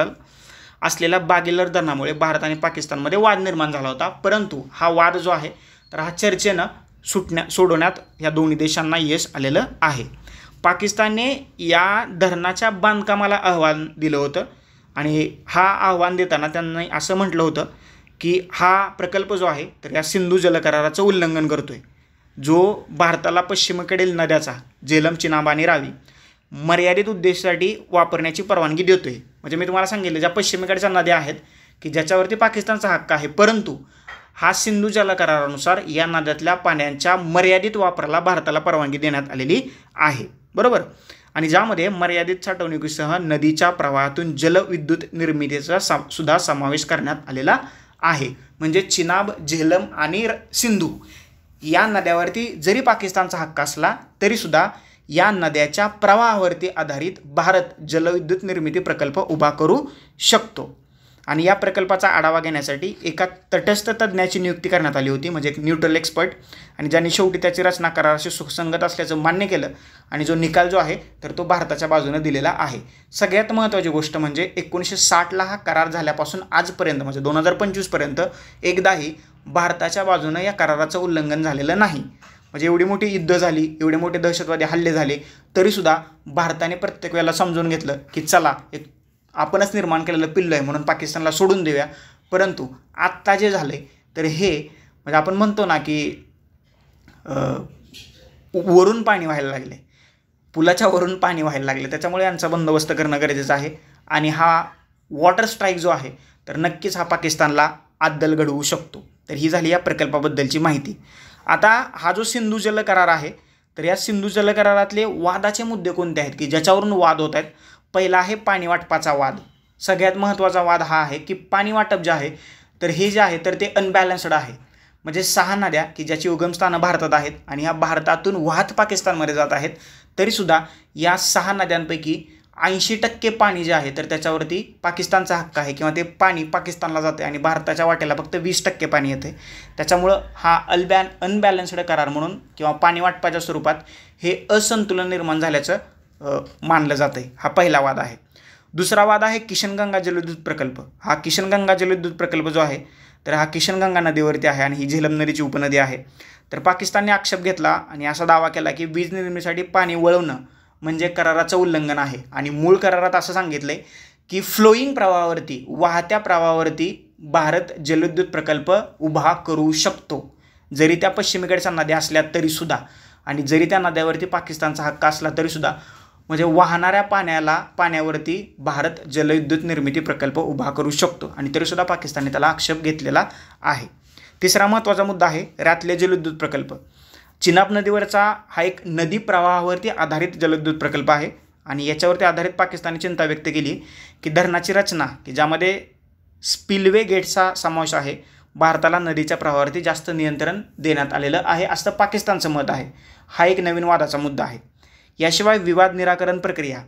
A: असलेल्या बागेलर धरणामुळे भारत आणि पाकिस्तानमध्ये वाद निर्माण झाला होता. परंतु हा वाद जो आहे तर हा चर्चेनं सोडवण्यात या दोन्ही देशांना यश आलेलं आहे. पाकिस्तानने या धरणाच्या बांधकामाला आव्हान दिलं होतं आणि हा आव्हान देताना त्यांनी असं म्हटलं होतं की हा प्रकल्प जो आहे तर या सिंधू जलकराराचं उल्लंघन करतोय, जो भारताला पश्चिमेकडील नद्याचा झेलम, चिनाब आणि रावी मर्यादित उद्देशासाठी वापरण्याची परवानगी देतोय. म्हणजे मी तुम्हाला सांगितलं ज्या पश्चिमेकडच्या नद्या आहेत की ज्याच्यावरती पाकिस्तानचा हक्क आहे, परंतु हा सिंधू जल करारानुसार या नद्यातल्या पाण्याच्या मर्यादित वापराला भारताला परवानगी देण्यात आलेली आहे, बरोबर. आणि ज्यामध्ये मर्यादित साठवणुकीसह नदीच्या प्रवाहातून जलविद्युत निर्मितीचा सुद्धा समावेश करण्यात आलेला आहे. म्हणजे चिनाब, झेलम आणि सिंधू या नद्यावरती जरी पाकिस्तानचा हक्क असला तरीसुद्धा या नद्याच्या प्रवाहावरती आधारित भारत जलविद्युत निर्मिती प्रकल्प उभा करू शकतो. आणि या प्रकल्पाचा आढावा घेण्यासाठी एका तटस्थ तज्ज्ञाची नियुक्ती करण्यात आली होती, म्हणजे एक न्यूट्रल एक्सपर्ट, आणि ज्यांनी शेवटी त्याची रचना कराराशी सुसंगत असल्याचं मान्य केलं आणि जो निकाल जो आहे तर तो भारताच्या बाजूने दिलेला आहे. सगळ्यात महत्त्वाची गोष्ट म्हणजे 1960ला हा करार झाल्यापासून आजपर्यंत म्हणजे 2025 पर्यंत एकदाही भारताच्या बाजूने या कराराचं उल्लंघन झालेलं नाही. म्हणजे एवढी मोठी युद्ध झाली, एवढे मोठे दहशतवादी हल्ले झाले तरीसुद्धा भारताने प्रत्येक वेळेला समजून घेतलं की चला एक आपणच निर्माण केलेलं पिल्लं आहे म्हणून पाकिस्तानला सोडून देऊया. परंतु आत्ता जे झाले तर हे म्हणजे आपण म्हणतो ना की वरून पाणी व्हायला लागले, पुलाच्या वरून पाणी व्हायला लागले, त्याच्यामुळे यांचा बंदोबस्त करणं गरजेचं आहे. आणि हा वॉटर स्ट्राईक जो आहे तर नक्कीच हा पाकिस्तानला अद्दल घडवू शकतो. तर ही झाली या प्रकल्पाबद्दलची माहिती. आता हा जो सिंधू जल करार आहे तर या सिंधू जल करारातले वादाचे मुद्दे कोणते आहेत की ज्याच्यावरून वाद होत आहेत. पहिला आहे पाणी वाटपाचा वाद. सगळ्यात महत्त्वाचा वाद हा आहे की पाणी वाटप जे आहे तर हे जे आहे तर ते अनबॅलन्स्ड आहे. म्हणजे 6 नद्या की ज्याची उगमस्थानं भारतात आहेत आणि ह्या भारतातून वाहत पाकिस्तानमध्ये जात आहेत, तरीसुद्धा या 6 नद्यांपैकी 80% पाणी जे आहे तर त्याच्यावरती पाकिस्तानचा हक्क आहे किंवा ते पाणी पाकिस्तानला जाते आणि भारताच्या वाट्याला फक्त 20% पाणी येते. त्याच्यामुळं हा अनबॅलन्स्ड करार म्हणून किंवा पाणी वाटपाच्या स्वरूपात हे असंतुलन निर्माण झाल्याचं मानलं जातं आहे. हा पहिला वाद आहे. दुसरा वाद आहे किशनगंगा जलविद्युत प्रकल्प. हा किशनगंगा जलविद्युत प्रकल्प जो आहे तर हा किशनगंगा नदीवरती आहे आणि ही झेलम नदीची उपनदी आहे. तर पाकिस्तानने आक्षेप घेतला आणि असा दावा केला की वीज निर्मितीसाठी पाणी वळवणं म्हणजे कराराचं उल्लंघन आहे. आणि मूळ करारात असं सांगितलं आहे की फ्लोईंग प्रवाहावरती, वाहत्या प्रवाहावरती भारत जलविद्युत प्रकल्प उभा करू शकतो, जरी त्या पश्चिमेकडच्या नद्या असल्या तरीसुद्धा आणि जरी त्या नद्यावरती पाकिस्तानचा हक्क असला तरीसुद्धा म्हणजे वाहणाऱ्या पाण्यावरती भारत जलविद्युत निर्मिती प्रकल्प उभा करू शकतो आणि तरीसुद्धा पाकिस्तानने त्याला आक्षेप घेतलेला आहे. तिसरा महत्त्वाचा मुद्दा आहे रॅतले जलविद्युत प्रकल्प. चिनाब नदीवरचा हा एक नदी प्रवाहावरती आधारित जलविद्युत प्रकल्प आहे आणि याच्यावरती आधारित पाकिस्तानने चिंता व्यक्त केली की धरणाची रचना की ज्यामध्ये स्पिलवे गेटचा समावेश आहे, भारताला नदीच्या प्रवाहावरती जास्त नियंत्रण देण्यात आलेलं आहे असं पाकिस्तानचं मत आहे. हा एक नवीन वादाचा मुद्दा आहे. याशिवाय विवाद निराकरण प्रक्रिया.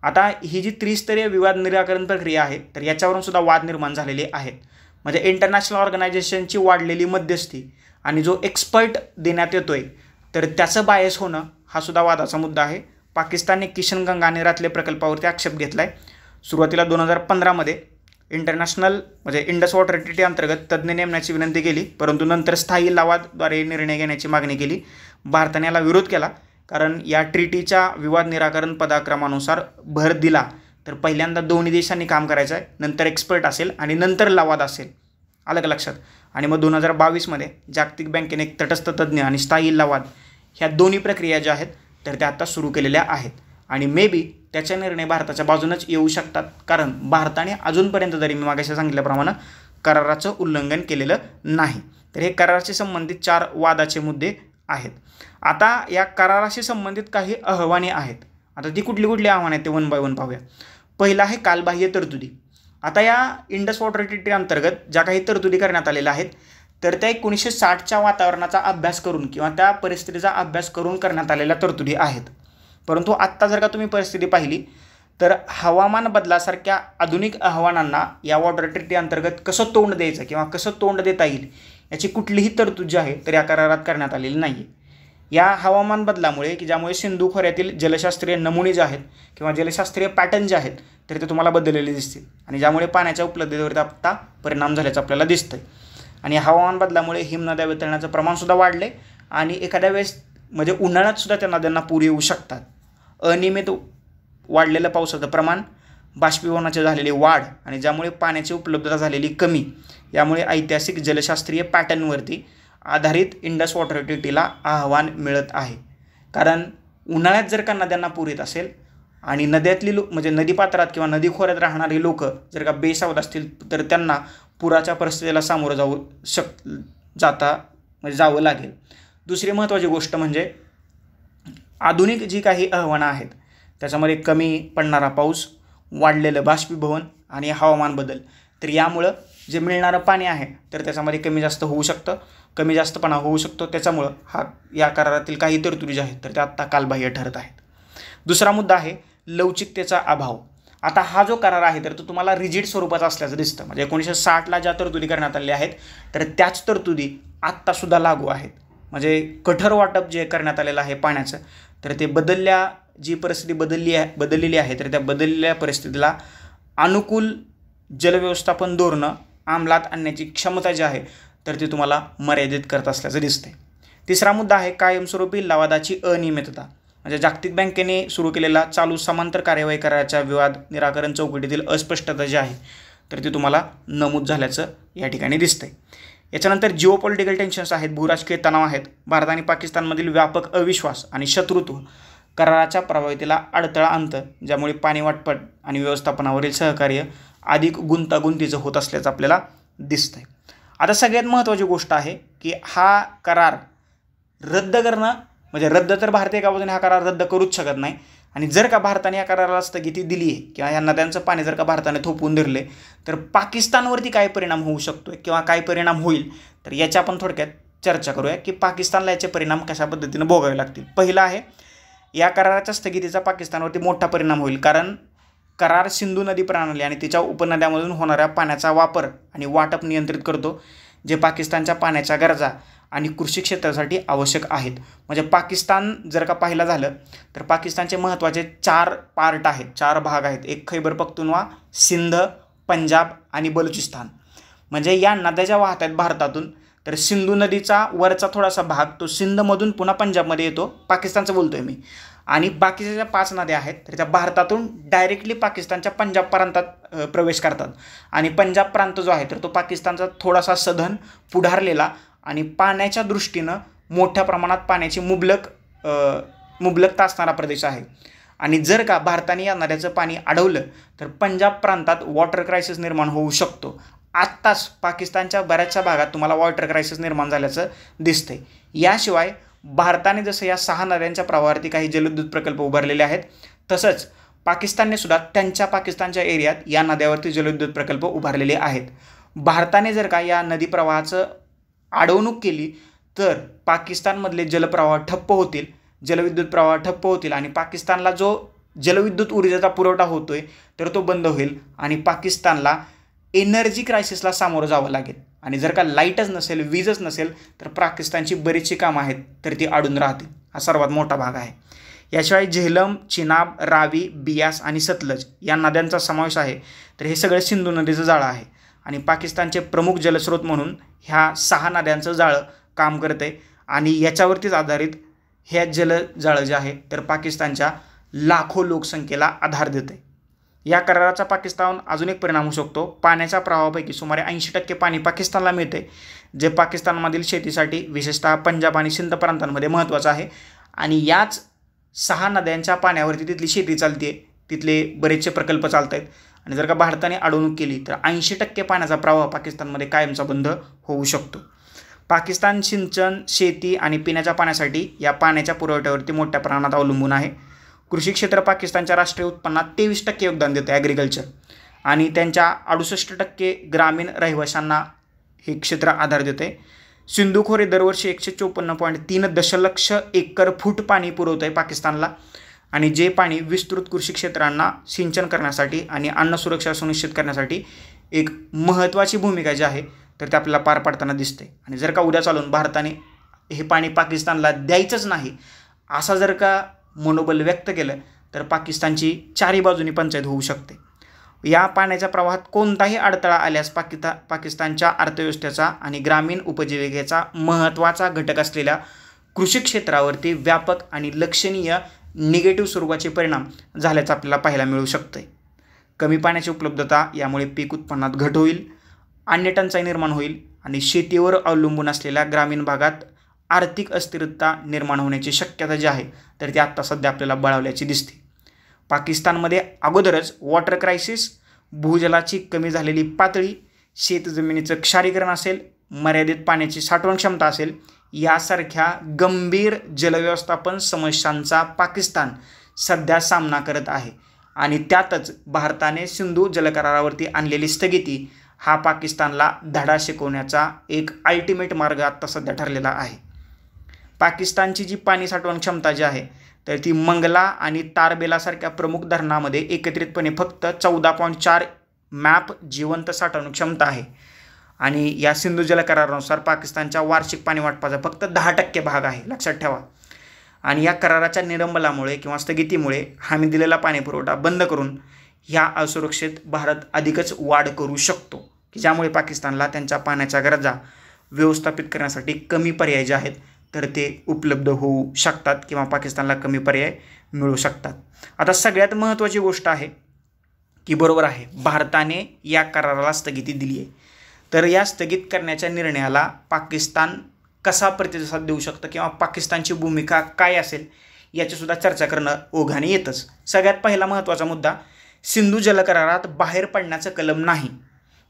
A: आता ही जी त्रिस्तरीय विवाद निराकरण प्रक्रिया आहे तर याच्यावरून सुद्धा वाद निर्माण झालेले आहेत. म्हणजे इंटरनॅशनल ऑर्गनायझेशनची वाढलेली मध्यस्थी आणि जो एक्सपर्ट देण्यात येतोय तर त्याचं बायस होणं हा सुद्धा वादाचा मुद्दा आहे. पाकिस्तानने किशनगंगा आणि रॅतले प्रकल्पावरती आक्षेप घेतला आहे. सुरुवातीला 2015मध्ये इंटरनॅशनल म्हणजे इंडस वॉटर ट्रीटी अंतर्गत तज्ज्ञ नेमण्याची विनंती केली, परंतु नंतर स्थायी लवादाद्वारे निर्णय घेण्याची मागणी केली. भारताने याला विरोध केला कारण या ट्रीटीच्या विवाद निराकरण पदाक्रमानुसार भर दिला तर पहिल्यांदा दोन्ही देशांनी काम करायचं आहे, नंतर एक्सपर्ट असेल आणि नंतर लवाद असेल. अलग लक्षात. आणि मग 2022मध्ये जागतिक बँकेने एक तटस्थ तज्ज्ञ आणि स्थायी लवाद ह्या दोन्ही प्रक्रिया ज्या आहेत तर त्या आता सुरू केलेल्या आहेत आणि मे बी त्याचा निर्णय भारताच्या बाजूनच येऊ शकतात कारण भारताने अजूनपर्यंत जरी मी मागाशी सांगितल्याप्रमाणे कराराचं उल्लंघन केलेलं नाही. तर हे कराराशी संबंधित 4 वादाचे मुद्दे आहेत. आता या कराराशी संबंधित काही आव्हाने आहेत. आता ती कुठली आव्हाने आहेत ते वन बाय वन पाहूया. पहिलं आहे कालबाह्य तरतुदी. आता या इंडस वॉटर ट्रीटी अंतर्गत ज्या काही तरतुदी करण्यात आलेल्या आहेत तर त्या 1960च्या वातावरणाचा अभ्यास करून किंवा त्या परिस्थितीचा अभ्यास करून करण्यात आलेल्या तरतुदी आहेत. परंतु आत्ता जर का तुम्ही परिस्थिती पाहिली तर हवामान बदलासारख्या आधुनिक आव्हानांना या वॉटर ट्रीटी अंतर्गत कसं तोंड द्यायचं किंवा कसं तोंड देता येईल याची कुठलीही तरतूद जी आहे तर या करारात करण्यात आलेली नाही आहे. या हवामान बदलामुळे की ज्यामुळे सिंधू खोऱ्यातील जलशास्त्रीय नमुने जे आहेत किंवा जलशास्त्रीय पॅटर्न जे आहेत तर ते तुम्हाला बदललेले दिसतील आणि ज्यामुळे पाण्याच्या उपलब्धतेवर आता परिणाम झाल्याचं आपल्याला दिसतं आहे. आणि हवामान बदलामुळे हिमनद्या वितरणाचं प्रमाणसुद्धा वाढले आणि एखाद्या वेळेस म्हणजे उन्हाळ्यातसुद्धा त्या नद्यांना पूर येऊ शकतात. अनियमित वाढलेलं पावसाचं प्रमाण, बाष्पीभवनाची झालेली वाढ आणि ज्यामुळे पाण्याची उपलब्धता झालेली कमी यामुळे ऐतिहासिक जलशास्त्रीय पॅटर्नवरती आधारित इंडस वॉटर ट्रीटीला आव्हान मिळत आहे. कारण उन्हाळ्यात जर का नद्यांना पूर येत असेल आणि नद्यातली म्हणजे नदीपात्रात किंवा नदी खोऱ्यात राहणारी लोक जर का बेसावध असतील तर त्यांना पुराच्या परिस्थितीला सामोरं जावं लागेल. दुसरी महत्त्वाची गोष्ट म्हणजे आधुनिक जी काही आव्हानं आहेत त्याच्यामध्ये कमी पडणारा पाऊस, वाढलेलं बाष्पीभवन आणि हवामान बदल. तर यामुळं जे मिळणारं पाणी आहे तर त्याच्यामध्ये कमी जास्त होऊ शकतं, कमी जास्तपणा होऊ शकतो. त्याच्यामुळं या करारातील काही तरतुदी ज्या आहेत तर त्या आत्ता कालबाह्य ठरत आहेत. दुसरा मुद्दा आहे लवचिकतेचा अभाव. आता हा जो करार आहे तर तो तुम्हाला रिजिड स्वरूपाचा असल्याचं दिसतं. म्हणजे 1960ला ज्या तरतुदी करण्यात आलेल्या आहेत तर त्याच तरतुदी आत्तासुद्धा लागू आहेत. म्हणजे कठोर वाटप जे करण्यात आलेलं आहे पाण्याचं तर ते जी परिस्थिती बदललेली आहे तर त्या बदललेल्या परिस्थितीला अनुकूल जलव्यवस्थापन धोरणं अंमलात आणण्याची क्षमता जी आहे तर ती तुम्हाला मर्यादित करत असल्याचं दिसते. तिसरा मुद्दा आहे कायमस्वरूपी लवादाची अनियमितता. म्हणजे जागतिक बँकेने सुरू केलेला चालू समांतर कार्यवाही कराराच्या विवाद निराकरण चौकटीतील अस्पष्टता जी आहे तर ती तुम्हाला नमूद झाल्याचं या ठिकाणी दिसतंय. याच्यानंतर जिओपॉलिटिकल टेन्शन्स आहेत, भूराजकीय तणाव आहेत. भारत आणि पाकिस्तानमधील व्यापक अविश्वास आणि शत्रुत्व कराराच्या प्रभावितेला अडथळा आणतं, ज्यामुळे पाणी वाटप आणि व्यवस्थापनावरील सहकार्य अधिक गुंतागुंतीचं होत असल्याचं आपल्याला दिसतंय. आता सगळ्यात महत्त्वाची गोष्ट आहे की हा करार रद्द करणं म्हणजे रद्द तर भारतीय एका बाजूने हा करार रद्द करूच शकत नाही आणि जर का भारताने या कराराला स्थगिती दिली आहे किंवा या नद्यांचं पाणी जर का भारताने थोपवून धरले तर पाकिस्तानवरती काय परिणाम होऊ शकतो किंवा काय परिणाम होईल तर याची आपण थोडक्यात चर्चा करूया की पाकिस्तानला याचे परिणाम कशा पद्धतीने भोगावे लागतील. पहिला आहे या कराराच्या स्थगितीचा पाकिस्तानवरती मोठा परिणाम होईल कारण करार सिंधू नदी प्रणाली आणि तिच्या उपनद्यांमधून होणाऱ्या पाण्याचा वापर आणि वाटप नियंत्रित करतो, जे पाकिस्तानच्या पाण्याच्या गरजा आणि कृषी क्षेत्रासाठी आवश्यक आहेत. म्हणजे पाकिस्तान जर का पाहिलं झालं तर पाकिस्तानचे महत्त्वाचे 4 पार्ट आहेत, 4 भाग आहेत. एक खैबर पख्तूनवा, सिंध, पंजाब आणि बलुचिस्तान. म्हणजे या नद्या ज्या वाहत आहेत भारतातून तर सिंधू नदीचा वरचा थोडासा भाग तो सिंधमधून पुन्हा पंजाबमध्ये येतो, पाकिस्तानचं बोलतो आहे मी, आणि बाकीच्या ज्या 5 नद्या आहेत तर त्या भारतातून डायरेक्टली पाकिस्तानच्या पंजाब प्रांतात प्रवेश करतात आणि पंजाब प्रांत जो आहे तर तो पाकिस्तानचा थोडासा सधन पुढारलेला आणि पाण्याच्या दृष्टीनं मोठ्या प्रमाणात पाण्याची मुबलकता असणारा प्रदेश आहे. आणि जर का भारताने या नद्याचं पाणी अडवलं तर पंजाब प्रांतात वॉटर क्रायसिस निर्माण होऊ शकतो. आत्ताच पाकिस्तानच्या बऱ्याचशा भागात तुम्हाला वॉटर क्रायसिस निर्माण झाल्याचं दिसतंय. याशिवाय भारताने जसं या 6 नद्यांच्या प्रवाहावरती काही जलविद्युत प्रकल्प उभारलेले आहेत, तसंच पाकिस्तानने सुद्धा पाकिस्तानच्या एरियात या नद्यावरती जलविद्युत प्रकल्प उभारलेले आहेत. भारताने जर का या नदी प्रवाहाचं अडवणूक केली तर पाकिस्तानमधले जलप्रवाह ठप्प होतील, जलविद्युत प्रवाह ठप्प होतील आणि पाकिस्तानला जो जलविद्युत ऊर्जेचा पुरवठा होतोय तर तो बंद होईल आणि पाकिस्तानला एनर्जी क्रायसिसला सामोरं जावं लागेल. आणि जर का लाईटच नसेल, वीजच नसेल तर पाकिस्तानची बरीचशी कामं आहेत तर ती अडून राहतील. हा सर्वात मोठा भाग आहे. याशिवाय झेलम, चिनाब, रावी, बियास आणि सतलज या नद्यांचा समावेश आहे. तर हे सगळं सिंधू नदीचं जाळं आहे आणि पाकिस्तानचे प्रमुख जलस्रोत म्हणून ह्या 6 नद्यांचं जाळं काम करतं आहे आणि याच्यावरतीच आधारित हे जलजाळं जे आहे तर पाकिस्तानच्या लाखो लोकसंख्येला आधार देतं आहे. या कराराचा पाकिस्तान अजून एक परिणाम होऊ शकतो. पाण्याच्या प्रवाहापैकी सुमारे 80% पाणी पाकिस्तानला मिळते, जे पाकिस्तानमधील शेतीसाठी विशेषतः पंजाब आणि सिंध प्रांतांमध्ये महत्त्वाचं आहे. आणि याच 6 नद्यांच्या पाण्यावरती तिथली शेती चालते, तिथले बरेचसे प्रकल्प चालत आहेत. आणि जर का भारताने अडवणूक केली तर 80% पाण्याचा प्रवाह पाकिस्तानमध्ये कायमचा बंद होऊ शकतो. पाकिस्तान सिंचन, शेती आणि पिण्याच्या पाण्यासाठी या पाण्याच्या पुरवठ्यावरती मोठ्या प्रमाणात अवलंबून आहे. कृषी क्षेत्र पाकिस्तानच्या राष्ट्रीय उत्पन्नात 23% योगदान देतं ॲग्रिकल्चर आणि त्यांच्या 68% ग्रामीण रहिवाशांना हे क्षेत्र आधार देते. सिंधू खोरे दरवर्षी 154.3 दशलक्ष एकर फूट पाणी पुरवतं आहे पाकिस्तानला आणि जे पाणी विस्तृत कृषी क्षेत्रांना सिंचन करण्यासाठी आणि अन्न सुरक्षा सुनिश्चित करण्यासाठी एक महत्त्वाची भूमिका जी आहे तर ते आपल्याला पार पाडताना दिसते. आणि जर का उद्या चालून भारताने हे पाणी पाकिस्तानला द्यायचंच नाही असा जर का मनोबल व्यक्त केलं तर पाकिस्तानची 4ही बाजूनी पंचायत होऊ शकते. या पाण्याच्या प्रवाहात कोणताही अडथळा आल्यास पाकिस्तानच्या अर्थव्यवस्थेचा आणि ग्रामीण उपजीविकेचा महत्त्वाचा घटक असलेल्या कृषी क्षेत्रावरती व्यापक आणि लक्षणीय निगेटिव्ह स्वरूपाचे परिणाम झाल्याचं आपल्याला पाहायला मिळू शकतं. कमी पाण्याची उपलब्धता यामुळे पीक उत्पन्नात घट होईल, अन्न टंचाई निर्माण होईल आणि शेतीवर अवलंबून असलेल्या ग्रामीण भागात आर्थिक अस्थिरता निर्माण होण्याची शक्यता जी आहे तर ती आत्ता सध्या आपल्याला बळावल्याची दिसते. पाकिस्तानमध्ये अगोदरच वॉटर क्रायसिस, भूजलाची कमी झालेली पातळी, शेतजमिनीचं क्षारीकरण असेल, मर्यादित पाण्याची साठवण क्षमता असेल, यासारख्या गंभीर जलव्यवस्थापन समस्यांचा पाकिस्तान सध्या सामना करत आहे. आणि त्यातच भारताने सिंधू जलकरारावरती आणलेली स्थगिती हा पाकिस्तानला धडा शिकवण्याचा एक अल्टिमेट मार्ग आत्ता सध्या ठरलेला आहे. पाकिस्तानची जी पाणी साठवण क्षमता जी आहे तर ती मंगला आणि तारबेलासारख्या प्रमुख धरणामध्ये एकत्रितपणे फक्त 14.4 मॅप जिवंत साठवणूक क्षमता आहे. आणि या सिंधू जल करारानुसार पाकिस्तानच्या वार्षिक पाणी वाटपाचा फक्त 10% भाग आहे, लक्षात ठेवा. आणि या कराराच्या निलंबनामुळे किंवा स्थगितीमुळे हमी दिलेला पाणी पुरवठा बंद करून ह्या असुरक्षेत भारत अधिकच वाढ करू शकतो, की ज्यामुळे पाकिस्तानला त्यांच्या पाण्याच्या गरजा व्यवस्थापित करण्यासाठी कमी पर्याय जे आहेत तर ते उपलब्ध होऊ शकतात किंवा पाकिस्तानला कमी पर्याय मिळू शकतात. आता सगळ्यात महत्त्वाची गोष्ट आहे की बरोबर आहे, भारताने या कराराला स्थगिती दिली आहे. तर या स्थगित करण्याच्या निर्णयाला पाकिस्तान कसा प्रतिसाद देऊ शकतं किंवा पाकिस्तानची भूमिका काय असेल याचीसुद्धा चर्चा करणं ओघाने येतंच. सगळ्यात पहिला महत्त्वाचा मुद्दा, सिंधू जलकरारात बाहेर पडण्याचं कलम नाही.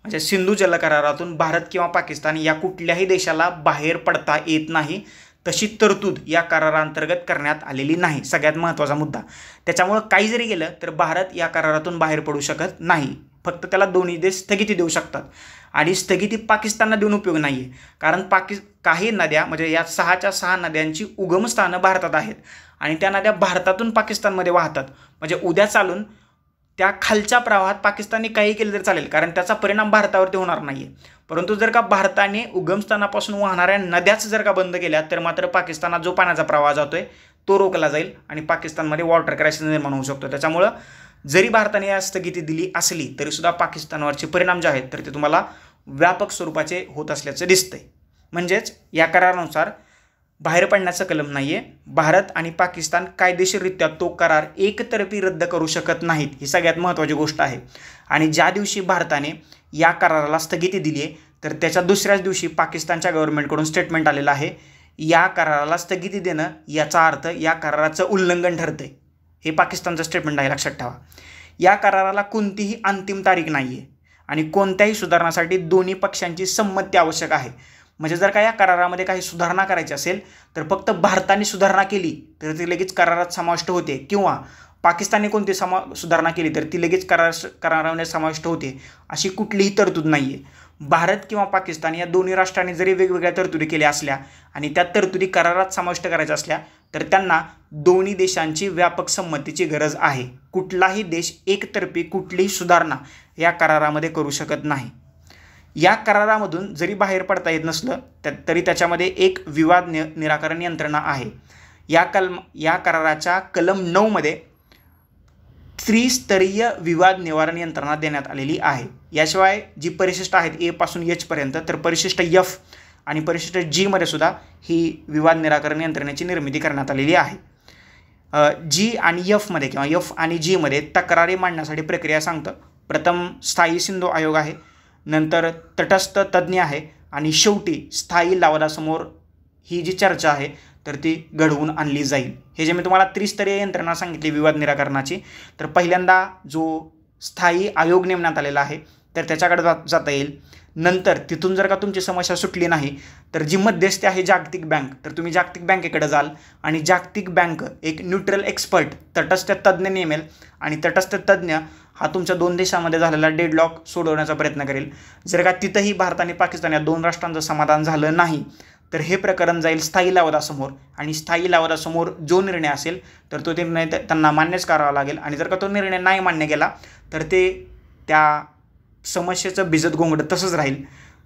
A: म्हणजे सिंधू जलकरारातून भारत किंवा पाकिस्तान या कुठल्याही देशाला बाहेर पडता येत नाही, तशी तरतूद या करारांतर्गत करण्यात आलेली नाही. सगळ्यात महत्त्वाचा मुद्दा. त्याच्यामुळं काही जरी गेलं तर भारत या करारातून बाहेर पडू शकत नाही. फक्त त्याला दोन्ही देश स्थगिती देऊ शकतात आणि स्थगिती पाकिस्तानला देऊन उपयोग नाही आहे. कारण काही नद्या म्हणजे या 6च्या 6 नद्यांची उगमस्थानं भारतात आहेत आणि त्या नद्या भारतातून पाकिस्तानमध्ये वाहतात. म्हणजे उद्या चालून त्या खालच्या प्रवाहात पाकिस्तानने काही केलं तर चालेल, कारण त्याचा परिणाम भारतावरती होणार नाही आहे. परंतु जर का भारताने उगमस्थानापासून वाहणाऱ्या नद्याच जर का बंद केल्या तर मात्र पाकिस्तानात जो पाण्याचा प्रवाह जातो आहे तो रोखला जाईल आणि पाकिस्तानमध्ये वॉटर क्रायसिस निर्माण होऊ शकतो. त्याच्यामुळं जरी भारताने या स्थगिती दिली असली तरीसुद्धा पाकिस्तानवरचे परिणाम जे आहेत तर ते तुम्हाला व्यापक स्वरूपाचे होत असल्याचं दिसतंय. म्हणजेच या करारानुसार बाहेर पडण्याचं कलम नाही आहे. भारत आणि पाकिस्तान कायदेशीररित्या तो करार एकतर्फी रद्द करू शकत नाहीत, ही सगळ्यात महत्त्वाची गोष्ट आहे. आणि ज्या दिवशी भारताने या कराराला स्थगिती दिली आहे तर त्याच्या दुसऱ्याच दिवशी पाकिस्तानच्या गव्हर्नमेंटकडून स्टेटमेंट आलेलं आहे, या कराराला स्थगिती देणं याचा अर्थ या कराराचं उल्लंघन ठरतं आहे. हे पाकिस्तानचं स्टेटमेंट आहे, लक्षात ठेवा. या कराराला कोणतीही अंतिम तारीख नाही आहे आणि कोणत्याही सुधारणासाठी दोन्ही पक्षांची संमती आवश्यक आहे. म्हणजे जर का या करारामध्ये काही सुधारणा करायची असेल तर फक्त भारताने सुधारणा केली तर ती लगेच करारात समाविष्ट होते, किंवा पाकिस्तानने कोणती सुधारणा केली तर ती लगेच करारामध्ये समाविष्ट होते, अशी कुठलीही तरतूद नाही आहे. भारत किंवा पाकिस्तान या दोन्ही राष्ट्रांनी जरी वेगवेगळ्या तरतुदी केल्या असल्या आणि त्या तरतुदी करारात समाविष्ट करायच्या असल्या तर त्यांना दोन्ही देशांची व्यापक संमतीची गरज आहे. कुठलाही देश एकतर्फी कुठलीही सुधारणा या करारामध्ये करू शकत नाही. या करारामधून जरी बाहेर पडता येत नसलं तरी त्याच्यामध्ये एक विवाद निराकरण यंत्रणा आहे. या कराराच्या कलम 9 मध्ये त्रिस्तरीय विवाद निवारण यंत्रणा देण्यात आलेली आहे. याशिवाय जी परिशिष्ट आहेत ए पासून एच पर्यंत, तर परिशिष्ट एफ आणि परिशिष्ट जी मध्ये सुद्धा ही विवाद निराकरण यंत्रणेची निर्मिती करण्यात आलेली आहे. जी आणि एफ मध्ये किंवा एफ आणि जी मध्ये तक्रारी मांडण्यासाठी प्रक्रिया सांगतं. प्रथम स्थायी सिंधू आयोग आहे, नंतर तटस्थ तज्ज्ञ आहे आणि शेवटी स्थायी लवादासमोर ही जी चर्चा आहे तर ती घडवून आणली जाईल. हे जे मी तुम्हाला त्रिस्तरीय यंत्रणा सांगितली विवाद निराकरणाची, तर पहिल्यांदा जो स्थायी आयोग नेमण्यात आलेला आहे तर त्याच्याकडे जाता येईल. नंतर तिथून जर का तुमची समस्या सुटली नाही तर जी मध्यस्थी आहे जागतिक बँक, तर तुम्ही जागतिक बँकेकडे जाल आणि जागतिक बँक एक न्यूट्रल एक्सपर्ट तटस्थ तज्ज्ञ नेमेल आणि तटस्थ तज्ज्ञ हा तुमच्या दोन देशांमध्ये झालेला डेडलॉक सोडवण्याचा प्रयत्न करेल. जर का तिथंही भारत आणि पाकिस्तान या दोन राष्ट्रांचं समाधान झालं नाही तर हे प्रकरण जाईल स्थायी लवादासमोर आणि स्थायी लवादासमोर जो निर्णय असेल तर तो निर्णय त्यांना मान्यच करावा लागेल. आणि जर का तो निर्णय नाही मान्य केला तर ते त्या समस्येचं भिजत घोंगडं तसंच राहील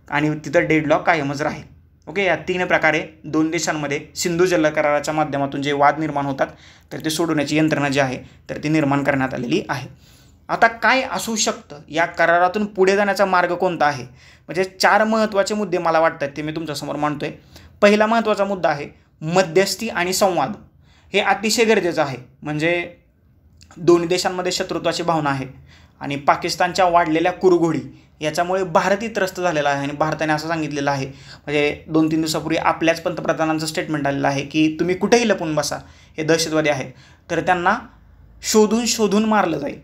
A: आणि तिथं डेडलॉक कायमच राहील. ओके, या तीन प्रकारे दोन देशांमध्ये सिंधू जल कराराच्या माध्यमातून जे वाद निर्माण होतात तर ते सोडवण्याची यंत्रणा जी आहे तर ती निर्माण करण्यात आलेली आहे. आता काय असू शकतं, या करारातून पुढे जाण्याचा मार्ग कोणता आहे? म्हणजे 4 महत्त्वाचे मुद्दे मला वाटतात ते मी तुमच्यासमोर मांडतोय. पहिला महत्त्वाचा मुद्दा आहे मध्यस्थी आणि संवाद. हे अतिशय गरजेचं आहे. म्हणजे दोन्ही देशांमध्ये शत्रुत्वाची भावना आहे आणि पाकिस्तानच्या वाढलेल्या कुरघोडी याच्यामुळे भारतही त्रस्त झालेला आहे. आणि भारताने असं सांगितलेलं आहे, म्हणजे 2-3 दिवसापूर्वी आपल्याच पंतप्रधानांचं स्टेटमेंट आलेलं आहे की तुम्ही कुठेही लपून बसा, हे दहशतवादी आहेत तर त्यांना शोधून मारलं जाईल.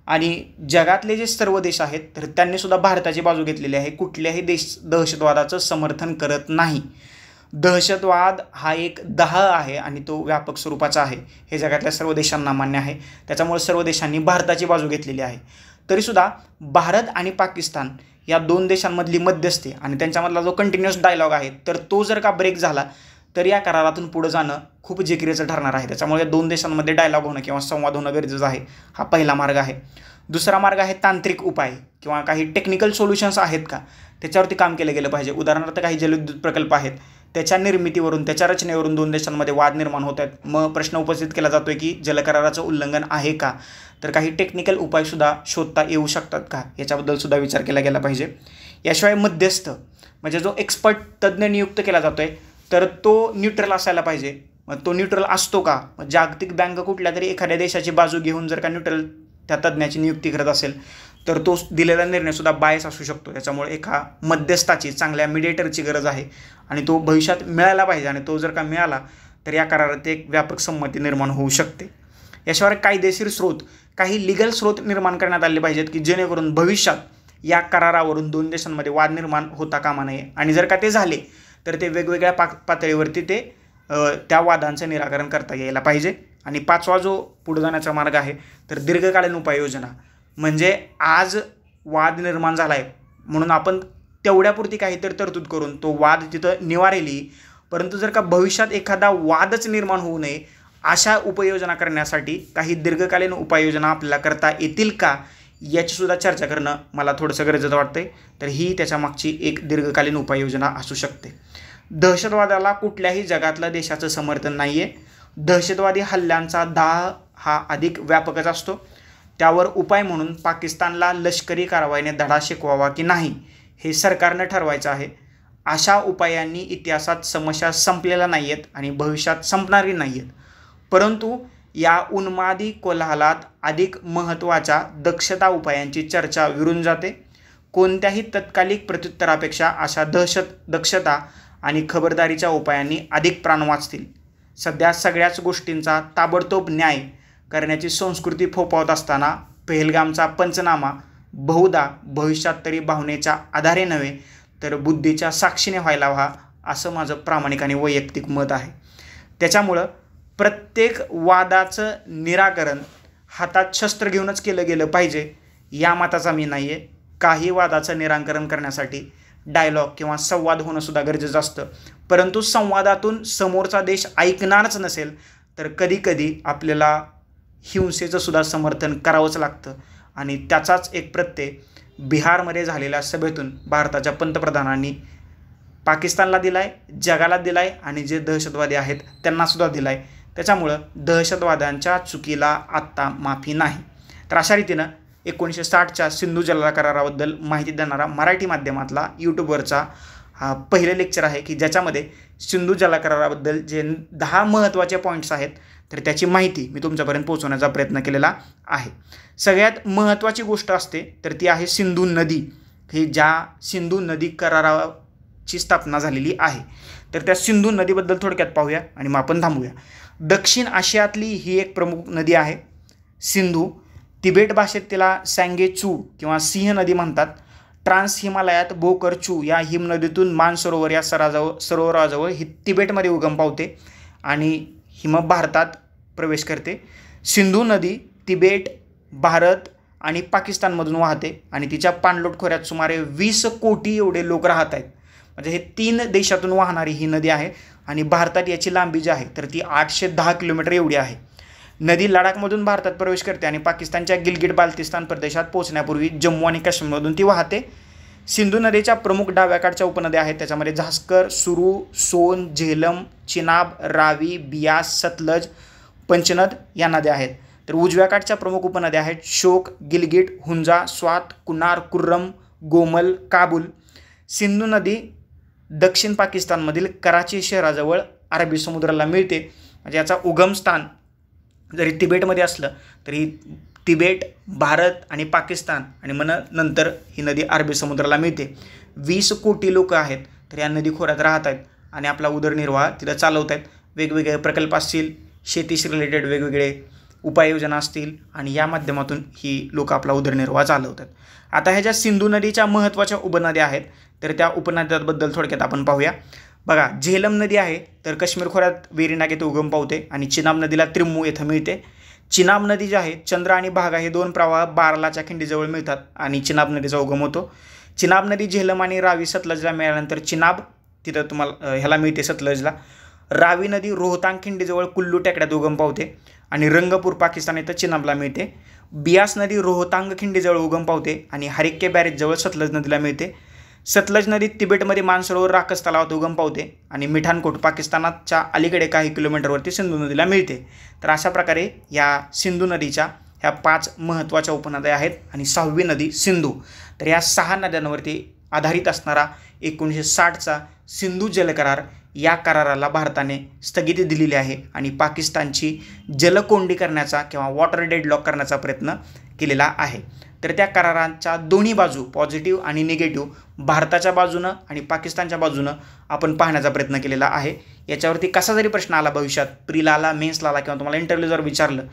A: आणि जगातले जे सर्व देश आहेत तर त्यांनीसुद्धा भारताची बाजू घेतलेली आहे. कुठल्याही देश दहशतवादाचं समर्थन करत नाही. दहशतवाद हा एक दाह आहे आणि तो व्यापक स्वरूपाचा आहे, हे जगातल्या सर्व देशांना मान्य आहे. त्याच्यामुळे सर्व देशांनी भारताची बाजू घेतलेली आहे. तरीसुद्धा भारत आणि पाकिस्तान या दोन देशांमधली मध्यस्थी आणि त्यांच्यामधला जो कंटिन्युअस डायलॉग आहे तर तो जर का ब्रेक झाला तर या करारातून पुढे जाणं खूप जिकिरीचं ठरणार आहे. त्याच्यामुळे दोन देशांमध्ये डायलॉग होणं किंवा संवाद होणं गरजेचं आहे. हा पहिला मार्ग आहे. दुसरा मार्ग आहे तांत्रिक उपाय किंवा काही टेक्निकल सोल्युशन्स आहेत का त्याच्यावरती काम केलं गेलं पाहिजे. उदाहरणार्थ काही जलविद्युत प्रकल्प आहेत, त्याच्या निर्मितीवरून त्याच्या रचनेवरून दोन देशांमध्ये वाद निर्माण होत आहेत. मग प्रश्न उपस्थित केला जातोय की जलकराराचं उल्लंघन आहे का, तर काही टेक्निकल उपायसुद्धा शोधता येऊ शकतात का, याच्याबद्दलसुद्धा विचार केला गेला पाहिजे. याशिवाय मध्यस्थ म्हणजे जो एक्सपर्ट तज्ज्ञ नियुक्त केला जातोय तर तो न्यूट्रल असायला पाहिजे. मग तो न्यूट्रल असतो का? जागतिक बँक कुठल्या तरी एखाद्या देशाची बाजू घेऊन जर का न्यूट्रल त्या तज्ज्ञाची नियुक्ती करत असेल तर तो दिलेला निर्णयसुद्धा बायस असू शकतो. त्याच्यामुळे एका मध्यस्थाची, चांगल्या मिडिएटरची गरज आहे आणि तो भविष्यात मिळायला पाहिजे. आणि तो जर का मिळाला तर या करारात एक व्यापक संमती निर्माण होऊ शकते. याशिवाय कायदेशीर स्रोत, काही लिगल स्रोत निर्माण करण्यात आले पाहिजेत की जेणेकरून भविष्यात या करारावरून दोन देशांमध्ये वाद निर्माण होता कामा नये. आणि जर का ते झाले तर ते वेगवेगळ्या पातळीवरती ते त्या वादांचं निराकरण करता यायला पाहिजे. आणि पाचवा जो पुढे जाण्याचा मार्ग आहे तर दीर्घकालीन उपाययोजना. म्हणजे आज वाद निर्माण झाला आहे म्हणून आपण तेवढ्यापुरती काहीतरी तरतूद करून तो वाद तिथं निवारेली, परंतु जर का भविष्यात एखादा वादच निर्माण होऊ नये अशा उपाययोजना करण्यासाठी काही दीर्घकालीन उपाययोजना आपल्याला करता येतील का, याचीसुद्धा चर्चा करणं मला थोडंसं गरजेचं वाटतंय. तर ही त्याच्यामागची एक दीर्घकालीन उपाययोजना असू शकते. दहशतवादाला कुठल्याही जगातल्या देशाचं समर्थन नाही आहे. दहशतवादी हल्ल्यांचा दाह हा अधिक व्यापकच असतो. त्यावर उपाय म्हणून पाकिस्तानला लष्करी कारवाईने धडा शिकवावा की नाही हे सरकारनं ठरवायचं आहे. अशा उपायांनी इतिहासात समस्या संपलेल्या नाही आहेत आणि भविष्यात संपणारी नाही आहेत. परंतु या उन्मादी कोलाहलात अधिक महत्त्वाच्या दक्षता उपायांची चर्चा विरून जाते. कोणत्याही तत्कालिक प्रत्युत्तरापेक्षा अशा दक्षता आणि खबरदारीच्या उपायांनी अधिक प्राण वाचतील. सध्या सगळ्याच गोष्टींचा ताबडतोब न्याय करण्याची संस्कृती फोफावत असताना पहलगामचा पंचनामा बहुधा भविष्यात तरी भावनेच्या आधारे नव्हे तर बुद्धीच्या साक्षीने व्हायला हवा, असं माझं प्रामाणिक आणि वैयक्तिक मत आहे. त्याच्यामुळं प्रत्येक वादाचं निराकरण हातात शस्त्र घेऊनच केलं गेलं पाहिजे या मताचा मी नाही आहे. काही वादाचं निराकरण करण्यासाठी डायलॉग किंवा संवाद होणं सुद्धा गरजेचं असतं, परंतु संवादातून समोरचा देश ऐकणारच नसेल तर कधीकधी आपल्याला हिंसेचं सुद्धा समर्थन करावंच लागतं. आणि त्याचाच एक प्रत्यय बिहारमध्ये झालेल्या सभेतून भारताच्या पंतप्रधानांनी पाकिस्तानला दिला आहे, जगाला दिला आहे आणि जे दहशतवादी आहेत त्यांनासुद्धा दिला आहे. त्याच्यामुळं दहशतवाद्यांच्या चुकीला आत्ता माफी नाही. तर अशा रीतीनं 1960च्या सिंधू जल कराराबद्दल माहिती देणारा मराठी माध्यमातला यूट्यूबवरचा हा पहिलं लेक्चर आहे की ज्याच्यामध्ये सिंधू जल कराराबद्दल जे 10 महत्त्वाचे पॉईंट्स आहेत तर त्याची माहिती मी तुमच्यापर्यंत पोहोचवण्याचा प्रयत्न केलेला आहे. सगळ्यात महत्त्वाची गोष्ट असते तर ती आहे सिंधू नदी, ही ज्या सिंधू नदी कराराची स्थापना झालेली आहे. तर त्या सिंधू नदीबद्दल थोडक्यात पाहूया आणि मग आपण थांबूया. दक्षिण आशियातली ही एक प्रमुख नदी आहे सिंधू. तिबेट भाषेत तिला सँगे चू किंवा सिंह नदी म्हणतात. ट्रान्स हिमालयात बोकर चू या हिमनदीतून मानसरोवर या सरोवराजवळ ही तिबेटमध्ये उगम पावते आणि हिम भारतात प्रवेश करते. सिंधू नदी तिबेट, भारत आणि पाकिस्तानमधून वाहते आणि तिच्या पाणलोट खोऱ्यात सुमारे 20 कोटी एवढे लोक राहत आहेत. म्हणजे हे 3 देशातून वाहणारी ही नदी आहे आणि भारतात याची लांबी जी आहे तर ती 810 किलोमीटर एवढी आहे. नदी लडाखमधून भारतात प्रवेश करते आणि पाकिस्तानच्या गिलगिट बाल्टिस्तान प्रदेशात पोहोचण्यापूर्वी जम्मू आणि काश्मीरमधून ती वाहते. सिंधू नदीच्या प्रमुख डाव्याकडच्या उपनद्या आहेत त्याच्यामध्ये झास्कर, सुरू, सोन, झेलम, चिनाब, रावी, बियास, सतलज, पंचनद या नद्या आहेत. तर उजव्याकडच्या प्रमुख उपनद्या आहेत शोक, गिलगिट, हुंजा, स्वात, कुनार, कुर्रम, गोमल, काबूल. सिंधू नदी दक्षिण पाकिस्तानमधील कराची शहराजवळ अरबी समुद्राला मिळते. म्हणजे याचा उगमस्थान जरी तिबेटमध्ये असलं तरी तिबेट, भारत आणि पाकिस्तान आणि नंतर ही नदी अरबी समुद्राला मिळते. 20 कोटी लोक आहेत तर या नदी खोऱ्यात राहत आहेत आणि आपला उदरनिर्वाह तिथं चालवत आहेत. वेगवेगळे प्रकल्प असतील, शेतीशी रिलेटेड वेगवेगळे उपाययोजना असतील आणि या माध्यमातून ही लोक आपला उदरनिर्वाह चालवतात. आता ह्या ज्या सिंधू नदीच्या महत्त्वाच्या उपनद्या आहेत तर त्या उपनद्यांबद्दल थोडक्यात आपण पाहूया. बघा, झेलम नदी आहे तर काश्मीर खोऱ्यात वेरीनाग येथे उगम पावते आणि चिनाब नदीला त्रिम्मू येथे मिळते. चिनाब नदी जी आहे चंद्र आणि भागा हे 2 प्रवाह बारलाच्या खिंडीजवळ मिळतात आणि चिनाब नदीचा उगम होतो. चिनाब नदी झेलम आणि रावी सतलजला मिळाल्यानंतर चिनाब तिथं तुम्हाला ह्याला मिळते सतलजला. रावी नदी रोहतांग खिंडीजवळ कुल्लू टेकड्यात उगम पावते आणि रंगपूर पाकिस्तान येथे चिनाबला मिळते. बियास नदी रोहतांग खिंडीजवळ उगम पावते आणि हरिक्के बॅरेजजवळ सतलज नदीला मिळते. सतलज नदी तिबेटमध्ये मानसरोवर राकस तलावात उगम पावते आणि मिठानकोट पाकिस्तानाच्या अलीकडे काही किलोमीटरवरती सिंधू नदीला मिळते. तर अशा प्रकारे या सिंधू नदीच्या ह्या 5 महत्त्वाच्या उपनद्या आहेत आणि 6वी नदी सिंधू. तर या 6 नद्यांवरती आधारित असणारा 1960चा सिंधू जल करार, या कराराला भारताने स्थगिती दिलेली आहे आणि पाकिस्तानची जलकोंडी करण्याचा किंवा वॉटर डेडलॉक करण्याचा प्रयत्न केलेला आहे. तर त्या करारांच्या दोन्ही बाजू पॉझिटिव्ह आणि निगेटिव्ह भारताच्या बाजूनं आणि पाकिस्तानच्या बाजूनं आपण पाहण्याचा प्रयत्न केलेला आहे. याच्यावरती कसा जरी प्रश्न आला भविष्यात, प्रीला आला, मेन्सला आला किंवा तुम्हाला इंटरव्ह्यू जर विचारलं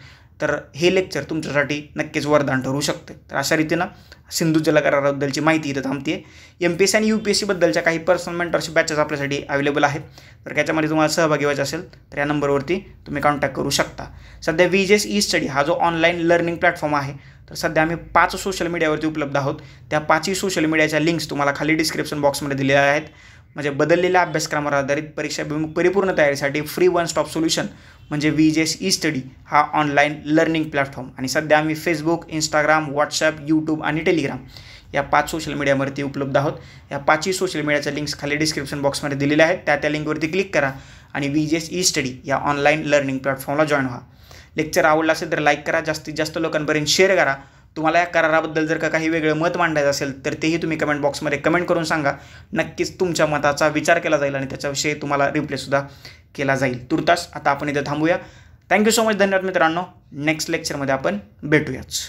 A: तर हे लेक्चर तुमच्यासाठी नक्कीच वरदान ठरू शकते. तर अशा रीतीनं सिंधू जल कराराबद्दलची माहिती इथं थांबते. MPSC आणि UPSC बद्दलच्या काही पर्सनल मेंटरशिप बॅचेस आपल्यासाठी अवेलेबल आहेत. तर त्याच्यामध्ये तुम्हाला सहभागी व्हायचं असेल तर या नंबरवरती तुम्ही कॉन्टॅक्ट करू शकता. सध्या VJS ई-स्टडी हा जो ऑनलाईन लर्निंग प्लॅटफॉर्म आहे तर सध्या आम्ही 5 सोशल मीडियावरती उपलब्ध आहोत. त्या 5ही सोशल मीडियाच्या लिंक्स तुम्हाला खाली डिस्क्रिप्शन बॉक्समध्ये दिलेल्या आहेत. म्हणजे बदललेल्या अभ्यासक्रमावर आधारित परीक्षाभिमुख परिपूर्ण तयारीसाठी फ्री 1 स्टॉप सोल्युशन म्हणजे VJS ई-स्टडी हा ऑनलाईन लर्निंग प्लॅटफॉर्म. आणि सध्या आम्ही फेसबुक, इंस्टाग्राम, व्हॉट्सॲप, यूट्यूब आणि टेलिग्राम या 5 सोशल मीडियावरती उपलब्ध आहोत. या 5ही सोशल मीडियाच्या लिंक्स खाली डिस्क्रिप्शन बॉक्समध्ये दिलेल्या आहेत. त्या लिंकवरती क्लिक करा आणि VJS ई-स्टडी या ऑनलाईन लर्निंग प्लॅटफॉर्मला जॉईन व्हा. लेक्चर आवडला असेल तर लाईक करा, जास्तीत जास्त लोकांपर्यंत शेअर करा. तुम्हाला या कराराबद्दल जर का काही वेगळं मत मांडायचं असेल तर तेही तुम्ही कमेंट बॉक्समध्ये कमेंट करून सांगा. नक्कीच तुमच्या मताचा विचार केला जाईल आणि त्याच्याविषयी तुम्हाला रिप्लायसुद्धा केला जाईल. तुर्तास आता आपण इथं थांबूया. Thank you so much. धन्यवाद मित्रांनो. नेक्स्ट लेक्चरमध्ये आपण भेटूयाच.